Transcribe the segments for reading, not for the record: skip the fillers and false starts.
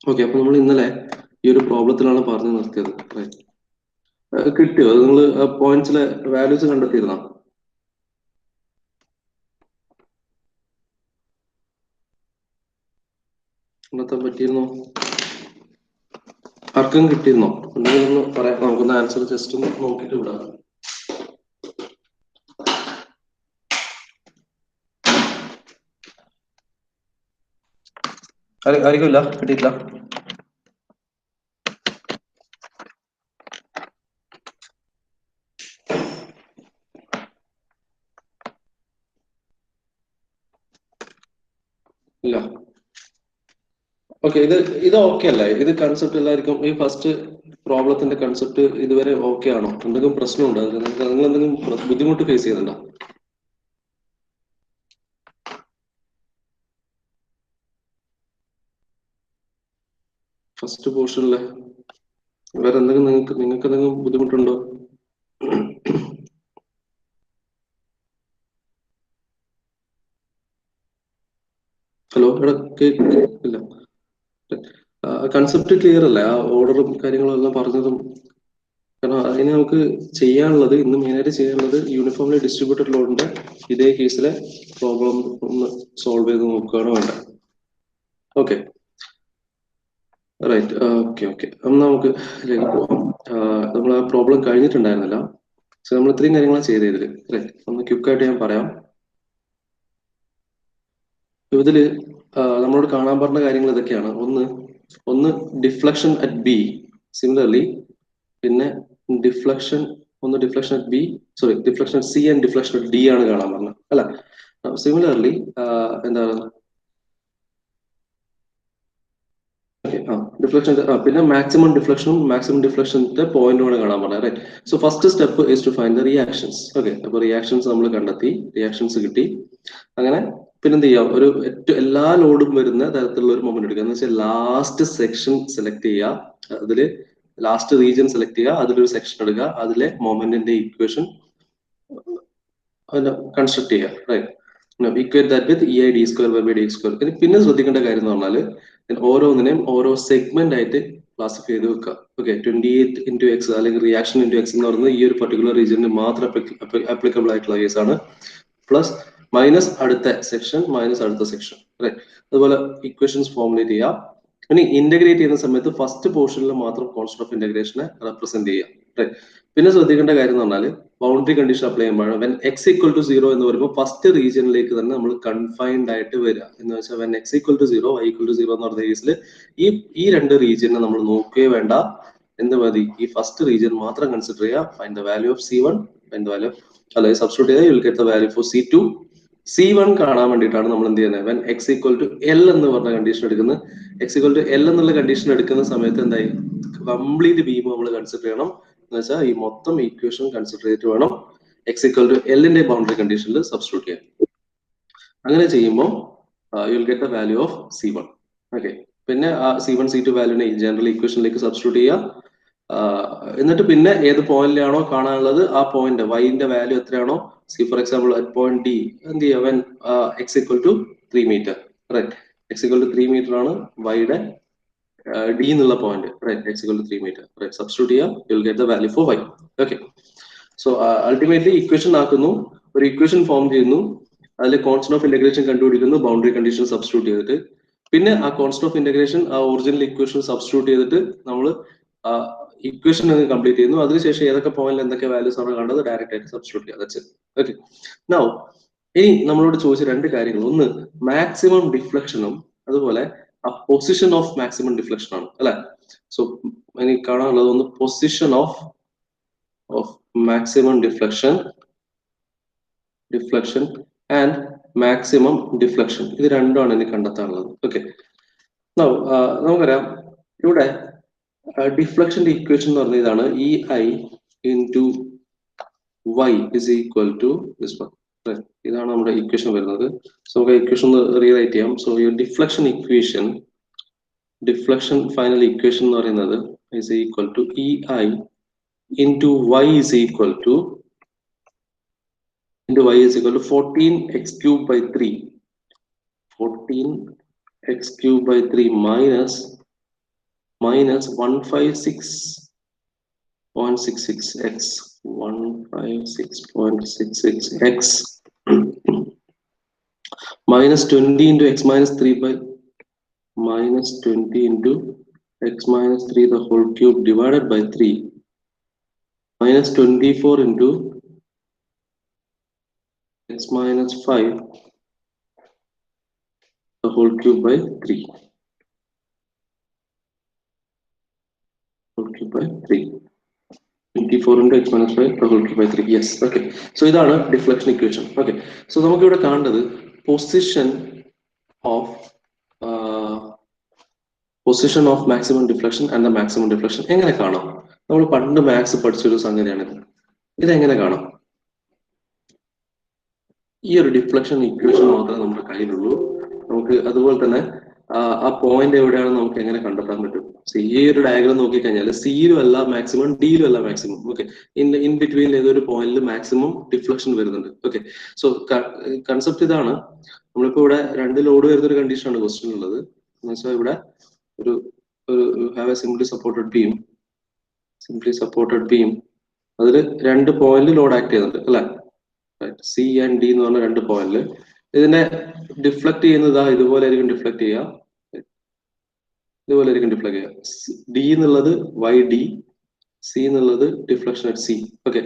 Okay, അപ്പൊ നമ്മൾ ഇന്നലെ ഈ ഒരു പ്രോബ്ലത്തിലാണ് പറഞ്ഞു നിർത്തിയത്. കിട്ടിയോ? അത് നിങ്ങൾ പോയിന്റ്സിലെ വാല്യൂസ് കണ്ടെത്തിയിരുന്നോ? കണ്ടെത്താൻ പറ്റിയിരുന്നോ? ആർക്കും കിട്ടിയിരുന്നോ? എന്തെങ്കിലും ഒന്ന് പറയാം, നമുക്കൊന്ന് ആൻസർ ജസ്റ്റ് ഒന്ന് നോക്കിയിട്ട് വിടാം. ആർക്കും ഇല്ല, കിട്ടിയിട്ടില്ല. ഇല്ല. ഓക്കെ, ഇത് ഓക്കെ അല്ലേ? ഇത് കൺസെപ്റ്റ് എല്ലാവർക്കും ഈ ഫസ്റ്റ് പ്രോബ്ലത്തിന്റെ കൺസെപ്റ്റ് ഇതുവരെ ഓക്കെ ആണോ? എന്തെങ്കിലും പ്രശ്നമുണ്ടോ? നിങ്ങൾ എന്തെങ്കിലും ബുദ്ധിമുട്ട് ഫേസ് ചെയ്യുന്നുണ്ടോ? ഫസ്റ്റ് പോർഷനിലെ വേറെ എന്തെങ്കിലും നിങ്ങൾക്ക് എന്തെങ്കിലും ബുദ്ധിമുട്ടുണ്ടോ? ഹലോ, ഇവിടെ കേൾക്കില്ല. കൺസെപ്റ്റ് ക്ലിയർ അല്ലേ? ആ ഓർഡറും കാര്യങ്ങളും എല്ലാം പറഞ്ഞതും. കാരണം അതിന് നമുക്ക് ചെയ്യാനുള്ളത്, ഇന്ന് മെയിനായിട്ട് ചെയ്യാനുള്ളത് യൂണിഫോംലി ഡിസ്ട്രിബ്യൂട്ടഡ് ലോഡിന്റെ ഇതേ കേസിലെ പ്രോബ്ലം ഒന്ന് സോൾവ് ചെയ്ത് നോക്കുകയാണ് വേണ്ടത്. Okay, right. ഓക്കെ. എന്നാ നമുക്ക് ഇതിലേക്ക് പോവാം. നമ്മൾ ആ പ്രോബ്ലം കഴിഞ്ഞിട്ടുണ്ടായിരുന്നില്ല. സോ നമ്മൾ ഇത്രയും കാര്യങ്ങളാണ് ചെയ്തതിൽ അല്ലേ? ഒന്ന് ക്വിക്കായിട്ട് ഞാൻ പറയാം. ഇതില് നമ്മളോട് കാണാൻ പറഞ്ഞ കാര്യങ്ങൾ ഇതൊക്കെയാണ്. ഒന്ന് ഡിഫ്ലക്ഷൻ അറ്റ് ബി, സിമിലർലി പിന്നെ deflection at B, sorry deflection C and deflection at D ആണ് കാണാൻ പറഞ്ഞത് അല്ല. സിമിലർലി എന്താണ് ഡിഫ്ലക്ഷൻ, പിന്നെ മാക്സിമം ഡിഫ്ലക്ഷന്റെ പോയിന്റുമാണ് കാണാൻ പറഞ്ഞത്, right? So first step is to find the reactions. Okay, അപ്പൊ റിയാക്ഷൻസ് നമ്മൾ കണ്ടെത്തി, റിയാക്ഷൻസ് കിട്ടി. അങ്ങനെ പിന്നെന്ത് ചെയ്യാം? ഒരു എല്ലാ ലോഡും വരുന്ന തരത്തിലുള്ള ഒരു മൊമെന്റ് എടുക്കുക. എന്ന് വെച്ചാൽ ലാസ്റ്റ് സെക്ഷൻ സെലക്ട് ചെയ്യുക, അതില് ലാസ്റ്റ് റീജിയൻ സെലക്ട് ചെയ്യുക, അതിലൊരു സെക്ഷൻ എടുക്കുക, അതിലെ മൊമെന്റിന്റെ ഇക്വേഷൻ കൺസ്ട്രക്ട് ചെയ്യുക, right? Equate that with E I D square by D square. പിന്നെ ശ്രദ്ധിക്കേണ്ട കാര്യം എന്ന് പറഞ്ഞാൽ ഓരോന്നിനെയും ഓരോ സെഗ്മെന്റ് ആയിട്ട് ക്ലാസിഫൈ ചെയ്ത് വെക്കുക. ഓക്കെ, 28x അല്ലെങ്കിൽ റിയാക്ഷൻ ഇൻറ്റു എക്സ് എന്ന് പറയുന്നത് ഈ ഒരു പർട്ടിക്കുലർ റീജിയനിൽ മാത്രം അപ്ലിക്കബിൾ ആയിട്ടുള്ള കേസാണ്. പ്ലസ് മൈനസ് അടുത്ത സെക്ഷൻ, മൈനസ് അടുത്ത സെക്ഷൻ, റൈറ്റ്? അതുപോലെ ഇക്വേഷൻസ് ഫോർമുലേറ്റ് ചെയ്യാം. ഇനി ഇന്റഗ്രേറ്റ് ചെയ്യുന്ന സമയത്ത് ഫസ്റ്റ് പോർഷനിൽ മാത്രം കോൺസ്റ്റന്റ് ഓഫ് ഇന്റഗ്രേഷനെ റെപ്രസെന്റ് ചെയ്യാം, റൈറ്റ്? പിന്നെ ശ്രദ്ധിക്കേണ്ട കാര്യം എന്ന് പറഞ്ഞാൽ ബൗണ്ടറി കണ്ടീഷൻ അപ്ലൈ ചെയ്യുമ്പോഴാണ് വെൻ എക്സ് ഈക്വൽ ടു 0 എന്ന് പറയുമ്പോൾ ഫസ്റ്റ് റീജിയനിലേക്ക് തന്നെ നമ്മൾ കൺഫൈൻഡ് ആയിട്ട് വരിക. എന്ന് വെച്ചാൽ when X equal to 0, Y equal to 0 എന്ന് പറഞ്ഞ കേസിൽ ഈ രണ്ട് റീജിയനെ നമ്മൾ നോക്കുകയേ വേണ്ട. എന്ത് മതി? ഈ ഫസ്റ്റ് റീജിയൻ മാത്രം കൺസിഡർ ചെയ്യുക. Find the value of C1, find the value, അതായത് സബ്സ്റ്റിറ്റ്യൂട്ട് ചെയ്താൽ you will get the value for C2. C1 കാണാൻ വേണ്ടിയിട്ടാണ് നമ്മൾ എന്ത് ചെയ്യുന്നത്? When X equal to L എന്ന് പറഞ്ഞ കണ്ടീഷൻ എടുക്കുന്നത്. എക്സ് ഈക്വൽ ടു എൽ എന്നുള്ള കണ്ടീഷൻ എടുക്കുന്ന സമയത്ത് എന്തായി? കംപ്ലീറ്റ് ബീം നമ്മൾ കൺസിഡർ ചെയ്യണം. എന്ന് വെച്ചാൽ ഈ മൊത്തം ഇക്വേഷൻ കൺസിഡർ ചെയ്തിട്ട് വേണം എക്സ് ഈക്വൽ ടു എല്ലിന്റെ ബൗണ്ടറി കണ്ടീഷനിൽ സബ്സ്റ്റിറ്റ്യൂട്ട് ചെയ്യാൻ. അങ്ങനെ ചെയ്യുമ്പോൾ U will get the value of C1. Okay, പിന്നെ ആ C1 C2 വാല്യൂനെ ജനറൽ ഇക്വേഷനിലേക്ക് സബ്സ്റ്റിറ്റ്യൂട്ട് ചെയ്യുക. എന്നിട്ട് പിന്നെ ഏത് പോയിന്റിലാണോ കാണാനുള്ളത് ആ പോയിന്റ് വൈന്റെ വാല്യൂ എത്രയാണോ, see for example at point D, എന്ത് ചെയ്യുക? When X equal to 3 metre, right? X equal to 3 metre ആണ് വൈയുടെ ഡി എന്നുള്ള point, right? X equal to 3 metre, right? Substitute ചെയ്യാം, you will get the value for y. Okay, so ultimately equation ആക്കുന്നു, ഒരു equation form ചെയ്യുന്നു, അതിൽ constant of integration കണ്ടുപിടിക്കുന്നു, boundary condition substitute ചെയ്തിട്ട്. പിന്നെ ആ കോൺസ്റ്റന്റ് ഓഫ് ഇന്റഗ്രേഷൻ ആ ഒറിജിനൽ ഇക്വേഷൻ സബ്സ്റ്റിറ്റ്യൂട്ട് ചെയ്തിട്ട് നമ്മൾ ഇക്വേഷൻ കംപ്ലീറ്റ് ചെയ്യുന്നു. അതിനുശേഷം ഏതൊക്കെ പോയിന്റിൽ എന്തൊക്കെ വാല്യൂസ് ആണ് കണ്ടത് ഡയറക്റ്റ് ആയിട്ട് സബ്സ്റ്റിറ്റ്യൂട്ട് ചെയ്യുക. That's it. ഓക്കെ, നൗ ഇനി നമ്മളോട് ചോദിച്ച രണ്ട് കാര്യങ്ങൾ, ഒന്ന് മാക്സിമം ഡിഫ്ലക്ഷനും അതുപോലെ ആ പൊസിഷൻ ഓഫ് മാക്സിമം ഡിഫ്ലക്ഷൻ ആണ്, അല്ലെ? സോ എനിക്ക് കാണാനുള്ളത് ഒന്ന് position of maximum deflection and maximum deflection. ഇത് രണ്ടുമാണ് എനിക്ക് കണ്ടെത്താനുള്ളത്. ഓക്കെ, നമുക്കറിയാം ഇവിടെ ഡിഫ്ലക്ഷന്റെ ഇക്വേഷൻ എന്ന് പറഞ്ഞ ഇതാണ്, E I into Y is equal to this one. ഇതാണ് നമ്മുടെ ഇക്വേഷൻ വരുന്നത്. സോ നമുക്ക് ഇക്വേഷൻ ഒന്ന് റീറൈറ്റ് ചെയ്യാം. സോ ഈ ഡിഫ്ലക്ഷൻ ഫൈനൽ ഇക്വേഷൻ എന്ന് പറയുന്നത് is equal to E I into y is equal to into y is equal to 14x cubed by 3. 14x cubed by 3 minus 156.66x. 156.66x minus 20 into x minus 3 by minus 20 into x minus 3 the whole cube divided by 3 minus 24 into x minus 5 the whole cube by 3. Whole cube by 3. 24 into x minus 5 the whole cube by 3. Yes, okay. So ഇതാണ് deflection equation. Okay. So നമുക്ക് ഇവിടെ കാണേണ്ടത് position of maximum deflection and the maximum deflection എങ്ങനെ കാണാം? നമ്മൾ പണ്ട് maths പഠിച്ചൊരു സംഗതിയാണിത്. ഇതെങ്ങനെ കാണാം? ഈ ഒരു ഡിഫ്ലക്ഷൻ ഇക്വേഷൻ മാത്രമേ നമ്മുടെ കയ്യിലുള്ളൂ. നമുക്ക് അതുപോലെ തന്നെ ആ പോയിന്റ് എവിടെയാണെന്ന് നമുക്ക് എങ്ങനെ കണ്ടെത്താൻ പറ്റും? ഈ ഒരു ഡയഗ്രാം നോക്കിക്കഴിഞ്ഞാൽ സിയിലും അല്ല മാക്സിമം, ഡിയിലും അല്ല മാക്സിമം. ഓക്കെ, ഇൻ ബിറ്റ്വീൻ ഏതൊരു പോയിന്റിൽ മാക്സിമം ഡിഫ്ലക്ഷൻ വരുന്നുണ്ട്. ഓക്കെ, സോ കൺസെപ്റ്റ് ഇതാണ്. നമ്മളിപ്പോ ഇവിടെ 2 ലോഡ് വരുന്ന ഒരു കണ്ടീഷനാണ് ക്വസ്റ്റ്യൻ ഉള്ളത്. ഇവിടെ ഒരു have A simply supported beam അതിൽ 2 പോയിന്റ് ലോഡ് ആക്ട് ചെയ്യുന്നുണ്ട് അല്ലെ? സി ആൻഡ് ഡി എന്ന് പറഞ്ഞ 2 പോയിന്റിൽ ഇതിനെ ഡിഫ്ലക്ട് ചെയ്യുന്നത് ഇതുപോലെ ആയിരിക്കും ഡിഫ്ലക്ട് ചെയ്യുക. ഇതുപോലെ ആയിരിക്കും ഡിഫ്ലക്ട് ചെയ്യുക. ഡി എന്നുള്ളത് വൈ ഡി, സി എന്നുള്ളത് ഡിഫ്ലക്ഷൻ അറ്റ് സി. ഓക്കെ,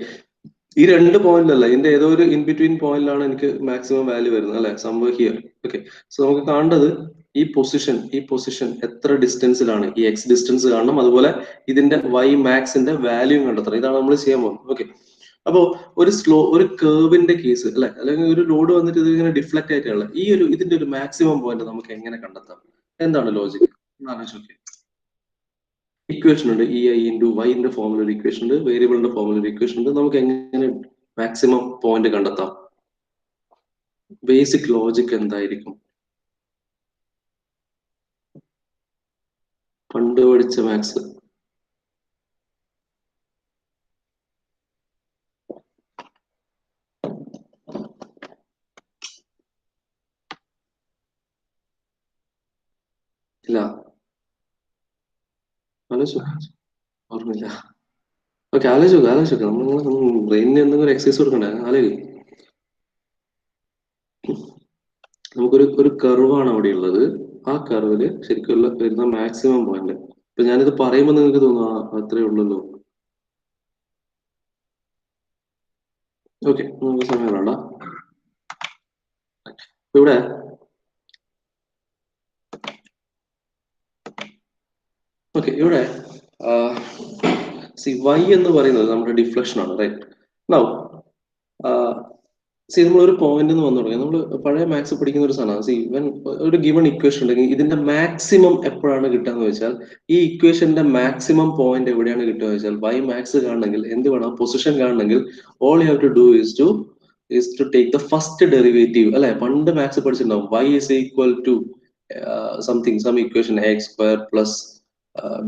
ഈ 2 പോയിന്റിലല്ല, ഇതിന്റെ ഏതോ ഒരു ഇൻ ബിറ്റ്വീൻ പോയിന്റിലാണ് എനിക്ക് മാക്സിമം വാല്യൂ വരുന്നത് അല്ലെ? സംഭവം ഹിയർ. ഓക്കെ, സോ നമുക്ക് കാണേണ്ടത് ഈ പൊസിഷൻ എത്ര ഡിസ്റ്റൻസിലാണ്, ഈ എക്സ് ഡിസ്റ്റൻസ് കാണണം, അതുപോലെ ഇതിന്റെ വൈ മാക്സിന്റെ വാല്യൂ കണ്ടെത്തണം. ഇതാണ് നമ്മൾ ചെയ്യാൻ പോകുന്നത്. ഓക്കെ, അപ്പോ ഒരു കേർവിന്റെ കേസ് അല്ലെ, അല്ലെങ്കിൽ ഒരു ലോഡ് വന്നിട്ട് ഇത് ഇങ്ങനെ ഡിഫ്ലക്ട് ആയിട്ടുള്ള ഇതിന്റെ ഒരു മാക്സിമം പോയിന്റ് നമുക്ക് എങ്ങനെ കണ്ടെത്താം? എന്താണ് ലോജിക്? ഇക്വേഷൻ ഉണ്ട്, ഇ ഐ ഇൻറ്റു വൈന്റെ ഫോമിൽ ഒരു ഇക്വേഷൻ ഉണ്ട്, വേരിയബിളിന്റെ ഫോമിൽ ഒരു ഇക്വേഷൻ ഉണ്ട്. നമുക്ക് എങ്ങനെ മാക്സിമം പോയിന്റ് കണ്ടെത്താം? ബേസിക് ലോജിക് എന്തായിരിക്കും? പണ്ട് പഠിച്ച മാത്സ്. ഇല്ല, ഓർമ്മയില്ല. ഓക്കെ, ആലോചിച്ചോക്കെ. നമ്മൾ ബ്രെയിനിന് എന്തെങ്കിലും എക്സസൈസ് കൊടുക്കണ്ടേ? ആലോചിക്കും. നമുക്കൊരു കർവാണ് അവിടെ ഉള്ളത്. ആ കർവില് ശരിക്കും വരുന്ന മാക്സിമം പോയിന്റ്. ഇപ്പൊ ഞാനിത് പറയുമ്പോൾ നിങ്ങൾക്ക് തോന്നുന്നു അത്രേ ഉള്ളല്ലോ. ഓക്കെ, നമുക്ക് സമയം വേണ്ട. ഇവിടെ ഓക്കെ, ഇവിടെ വൈ എന്ന് പറയുന്നത് നമ്മുടെ ഡിഫ്ലക്ഷൻ ആണ്. റൈറ്റ് നൗ നമ്മൾ ഒരു പോയിന്റ് എന്ന് വന്നു തുടങ്ങി. നമ്മൾ പഴയ മാത്സ് പഠിക്കുന്ന ഒരു സാധനമാണ്. ഒരു ഗിവൺ ഇക്വേഷൻ ഉണ്ടെങ്കിൽ ഇതിന്റെ മാക്സിമം എപ്പോഴാണ് കിട്ടുക വെച്ചാൽ, ഈ ഇക്വേഷന്റെ മാക്സിമം പോയിന്റ് എവിടെയാണ് കിട്ടുക വെച്ചാൽ, വൈ മാക്സ് കാണണമെങ്കിൽ എന്ത് വേണം? പൊസിഷൻ കാണണമെങ്കിൽ all you have to do is to take the first derivative അല്ലെ? പണ്ട് മാത്സ് പഠിച്ചിട്ടുണ്ടാവും. Y is equal to some equation x square plus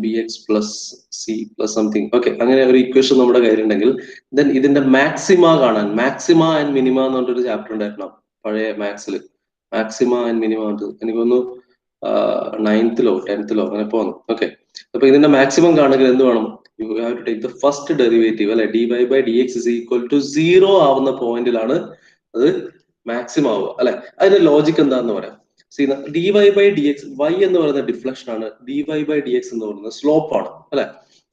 bx plus c plus something. Okay, അങ്ങനെ ഒരു ഇക്വേഷൻ നമ്മുടെ കയ്യിലുണ്ടെങ്കിൽ ദെൻ ഇതിന്റെ മാക്സിമ കാണാൻ, മാക്സിമ ആൻഡ് മിനിമ എന്ന് പറഞ്ഞൊരു ചാപ്റ്റർ ഉണ്ടായിരുന്നു പഴയ മാത്സിൽ. മാക്സിമ ആൻഡ് മിനിമ എനിക്കൊന്ന് 9th-ലോ 10th-ലോ അങ്ങനെ പോന്നു. ഓക്കെ, അപ്പൊ ഇതിന്റെ മാക്സിമം കാണുമെങ്കിൽ എന്ത് വേണം? You have to take the first derivative അല്ലെ? dy by dx is equal to 0 ആവുന്ന പോയിന്റിലാണ് അത് മാക്സിമം ആവുക അല്ലെ? അതിന്റെ ലോജിക് എന്താന്ന് പറയാം. dy by dx, y എന്ന് പറയുന്ന ഡിഫ്ലക്ഷൻ ആണ്, dy by dx എന്ന് പറയുന്നത് സ്ലോപ്പ് ആണ് അല്ലെ?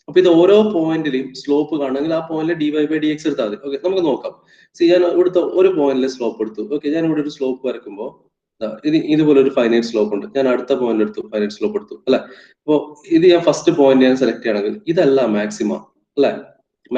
അപ്പൊ ഇത് ഓരോ പോയിന്റിലും സ്ലോപ്പ് കാണണമെങ്കിൽ ആ പോയിന്റിൽ dy by dx എടുത്താൽ മതി. ഓക്കെ, നമുക്ക് നോക്കാം. ഞാൻ ഇവിടുത്തെ ഒരു പോയിന്റിൽ സ്ലോപ്പ് എടുത്തു. ഓക്കെ, ഞാൻ ഇവിടെ ഒരു സ്ലോപ്പ് വരയ്ക്കുമ്പോൾ ഇതുപോലെ ഒരു ഫൈനൈറ്റ് സ്ലോപ്പ് ഉണ്ട്. ഞാൻ അടുത്ത പോയിന്റ് എടുത്തു, ഫൈനൈറ്റ് സ്ലോപ്പ് എടുത്തു അല്ലെ? അപ്പൊ ഇത് ഞാൻ ഫസ്റ്റ് പോയിന്റ് ഞാൻ സെലക്ട് ചെയ്യണമെങ്കിൽ ഇതല്ല മാക്സിമം അല്ലെ?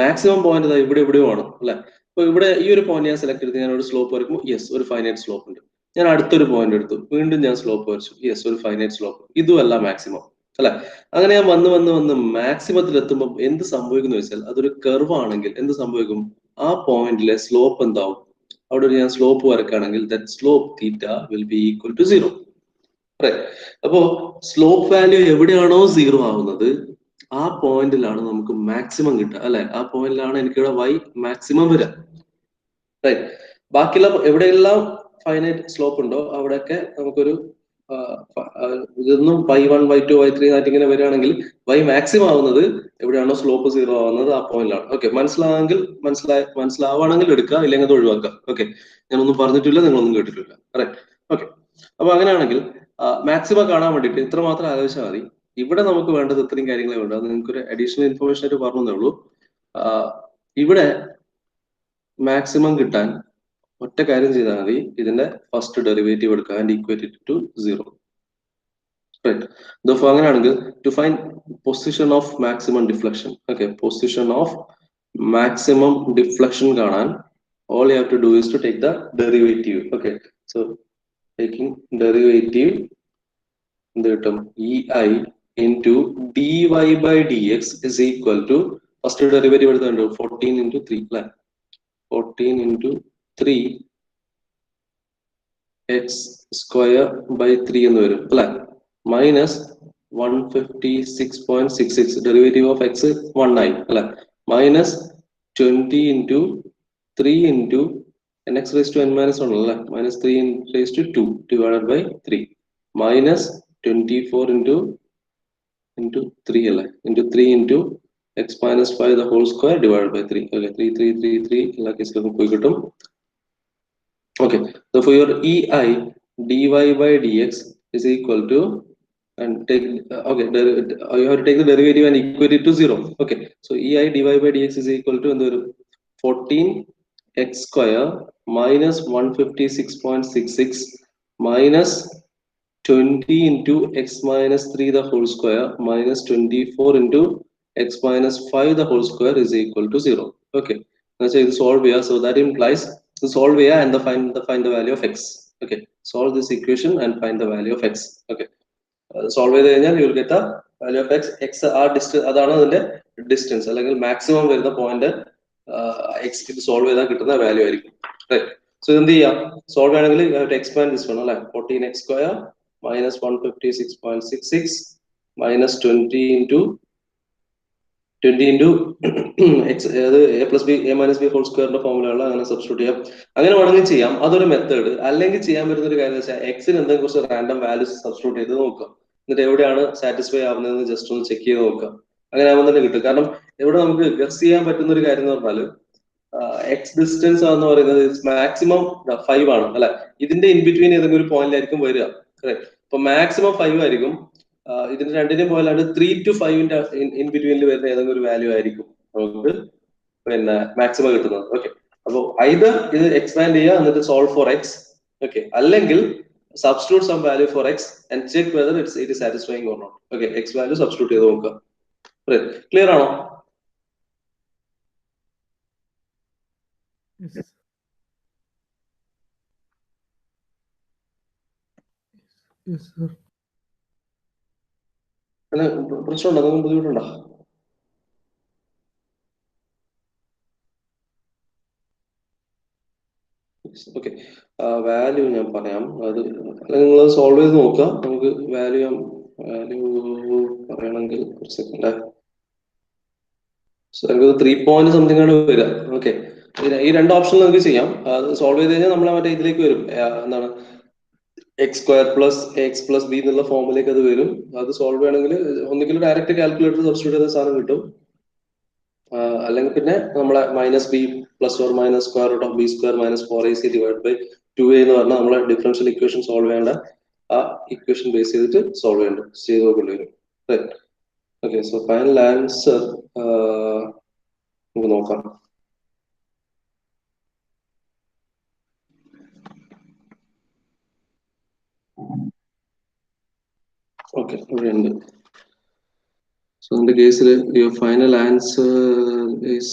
മാക്സിമം പോയിന്റ് ഇവിടെ എവിടെയോ ആണ് അല്ലെ? അപ്പൊ ഇവിടെ ഈ ഒരു പോയിന്റ് ഞാൻ സെലക്ട് ചെയ്ത് ഞാൻ ഒരു സ്ലോപ്പ് വരയ്ക്കുമ്പോൾ യെസ്, ഒരു ഫൈനൈറ്റ് സ്ലോപ്പ് ഉണ്ട്. ഞാൻ അടുത്തൊരു പോയിന്റ് എടുത്തു, വീണ്ടും ഞാൻ സ്ലോപ്പ് വരച്ചു, യെസ്, ഒരു ഫൈനൈറ്റ് സ്ലോപ്പ്. ഇതുമല്ല മാക്സിമം അല്ലെ? അങ്ങനെ ഞാൻ വന്ന് മാക്സിമത്തിൽ എത്തുമ്പോൾ എന്ത് സംഭവിക്കുന്നു വെച്ചാൽ, അതൊരു കർവ് ആണെങ്കിൽ എന്ത് സംഭവിക്കും? ആ പോയിന്റിലെ സ്ലോപ്പ് എന്താവും? അവിടെ ഞാൻ സ്ലോപ്പ് വരക്കുകയാണെങ്കിൽ that slope theta will be equal to 0. അപ്പോ സ്ലോപ്പ് വാല്യൂ എവിടെയാണോ 0 ആവുന്നത് ആ പോയിന്റിലാണ് നമുക്ക് മാക്സിമം കിട്ടുക അല്ലെ? ആ പോയിന്റിലാണ് എനിക്കിവിടെ വൈ മാക്സിമം വരിക. റൈറ്റ്. ബാക്കിയുള്ള എവിടെയെല്ലാം ഫൈനൈറ്റ് സ്ലോപ്പ് ഉണ്ടോ അവിടെയൊക്കെ നമുക്കൊരു ഇതൊന്നും y1 y2 y3 ആയിട്ട് ഇങ്ങനെ വരികയാണെങ്കിൽ y മാക്സിമം ആവുന്നത് എവിടെയാണോ സ്ലോപ്പ് 0 ആവുന്നത് ആ പോയിന്റിലാണ്. ഓക്കെ, മനസ്സിലാവുകയാണെങ്കിൽ എടുക്കുക, ഇല്ലെങ്കിൽ അത് ഒഴിവാക്കുക. ഓക്കെ, ഞാനൊന്നും പറഞ്ഞിട്ടില്ല, നിങ്ങളൊന്നും കേട്ടിട്ടില്ല. റൈറ്റ്. ഓക്കെ, അപ്പൊ അങ്ങനെയാണെങ്കിൽ മാക്സിമം കാണാൻ വേണ്ടിയിട്ട് ഇത്ര മാത്രം ആലോചിച്ചാൽ മതി. ഇവിടെ നമുക്ക് വേണ്ടത് ഇത്രയും കാര്യങ്ങളെ വേണ്ടത്. അത് നിങ്ങൾക്ക് ഒരു അഡീഷണൽ ഇൻഫർമേഷൻ ആയിട്ട് പറഞ്ഞതേ ഉള്ളൂ. ഇവിടെ മാക്സിമം കിട്ടാൻ ഒറ്റ കാര്യം ചെയ്താൽ മതി, ഇതിന്റെ ഫസ്റ്റ് ഡെറിവേറ്റീവ് എടുക്കുക and equate it to 0. Right. Therefore അങ്ങനെയാണെങ്കിൽ to find position of maximum deflection, okay, position of maximum deflection കാണാൻ all you have to do is to take the derivative. Okay, so taking derivative എന്ത് കിട്ടും, ei into dy by dx is equal to first derivative എടുത്തുണ്ട് 14 into 3 അല്ലെ, 14 into 3 x square by 3 എന്ന് വരും അല്ലെ, minus 156.66 derivative of X 1 ആയി അല്ലെ, minus 20 into 3 into nx raised to n minus 1 അല്ലെ, minus 3 raised to 2 divided by 3 minus 24 into 3 അല്ലെ, into 3 into x minus 5 the whole square divided by 3. Okay, 3 3 3 3 എല്ലാ കേസിലും പോയി കിട്ടും. Okay, so for your ei dy by dx is equal to, and take okay, you have to take the derivative and equate it to 0. Okay, so ei dy by dx is equal to 14 x square minus 156.66 minus 20 into x minus 3 the whole square minus 24 into x minus 5 the whole square is equal to 0. Okay, now say solve here, so that implies to solve here and find the value of x. Okay, solve this equation and find the value of x. Okay, solve ചെയ്ത് കഴിഞ്ഞാൽ you will get the value of x. X ആ distance, അതാണ് അതിന്റെ distance അല്ലെങ്കിൽ maximum വരുന്ന point x ഇത് solve ചെയ്താൽ കിട്ടുന്ന വാല്യൂ ആയിരിക്കും. റൈറ്റ്. സോ എന്ത് ചെയ്യാം, സോൾവ് ആണെങ്കിൽ you have to expand this one അല്ലെ, 14x square minus 156.66 minus 20 into x, അത് a plus b a minus b whole square ഫോർമുലകൾ അങ്ങനെ സബ്സ്റ്റിറ്റ്യൂട്ട് ചെയ്യാം. അങ്ങനെ വേണമെങ്കിൽ ചെയ്യാം, അതൊരു മെത്തേഡ്. അല്ലെങ്കിൽ ചെയ്യാൻ പറ്റുന്ന ഒരു കാര്യം വെച്ചാൽ എക്സിന് എന്തെങ്കിലും കുറച്ച് റാൻഡം വാല്യൂസ് സബ്സ്റ്റിറ്റ്യൂട്ട് ചെയ്ത് നോക്കുക, എന്നിട്ട് എവിടെയാണ് സാറ്റിസ്ഫൈ ആവുന്നതെന്ന് ജസ്റ്റ് ഒന്ന് ചെക്ക് ചെയ്ത് നോക്കുക. അങ്ങനെ ആവുമ്പോൾ തന്നെ കിട്ടും. കാരണം ഇവിടെ നമുക്ക് ഗസ് ചെയ്യാൻ പറ്റുന്ന ഒരു കാര്യം എന്ന് പറഞ്ഞാൽ എക്സ് ഡിസ്റ്റൻസ് എന്ന് പറയുന്നത് മാക്സിമം 5 ആണ് അല്ലെ, ഇതിന്റെ ഇൻ ബിറ്റ്വീൻ ഏതെങ്കിലും ഒരു പോയിന്റിലായിരിക്കും വരിക. അപ്പൊ മാക്സിമം 5 ആയിരിക്കും, ഇതിന്റെ രണ്ടിന്റെയും പോയിന്റാണ് 3 to 5ന്റെ ഇൻ ബിറ്റ്വീനിൽ വരുന്ന ഏതെങ്കിലും ഒരു വാല്യൂ ആയിരിക്കും നമുക്ക് പിന്നെ മാക്സിമം കിട്ടുന്നത്. ഓക്കെ, അപ്പൊ ഐദർ ഇത് എക്സ്പാൻഡ് ചെയ്യുക എന്നിട്ട് സോൾവ് ഫോർ എക്സ്, ഓക്കെ, അല്ലെങ്കിൽ substitute some value for X and check whether it is satisfying or not. Okay, X value substitute ചെയ്ത് നോക്കുക. ക്ലിയർ ആണോ? പ്രശ്നമുണ്ടോ, അതൊന്നും ബുദ്ധിമുട്ടുണ്ടോ? ഓക്കെ, വാല്യൂ ഞാൻ പറയാം, അത് നിങ്ങൾ സോൾവ് ചെയ്ത് നോക്കുക. നമുക്ക് വാല്യൂ പറയണമെങ്കിൽ ഒരു സെക്കൻഡ്, 3 പോയിന്റ് സംതിങ് ആണ് വരിക. ഓക്കെ, ഈ രണ്ട് ഓപ്ഷൻ നമുക്ക് ചെയ്യാം. അത് സോൾവ് ചെയ്ത് കഴിഞ്ഞാൽ നമ്മൾ മറ്റേ ഇതിലേക്ക് വരും, എന്താണ് X square plus X plus B എന്നുള്ള ഫോമിലേക്ക് അത് വരും. അത് സോൾവ് ചെയ്യണമെങ്കിൽ ഒന്നുകിൽ ഡയറക്റ്റ് കാൽക്കുലേറ്റർ സബ്സ്റ്റിറ്റ്യൂട്ട് ചെയ്ത സാധനം കിട്ടും, അല്ലെങ്കിൽ പിന്നെ നമ്മളെ minus B plus or minus square root of B square minus 4ac divide by 2a എന്ന് പറഞ്ഞാൽ നമ്മളെ ഡിഫറൻഷ്യൽ ഇക്വേഷൻ സോൾവ് ചെയ്യേണ്ട ആ ഇക്വേഷൻ ബേസ് ചെയ്തിട്ട് സോൾവ് ചെയ്ത് നോക്കേണ്ടി വരും. ഓക്കെ, സോ ഫൈനൽ ആൻസർ നമുക്ക് നോക്കാം. ഓക്കെ, ഇവിടെ ഉണ്ട്. So in the case your final answer is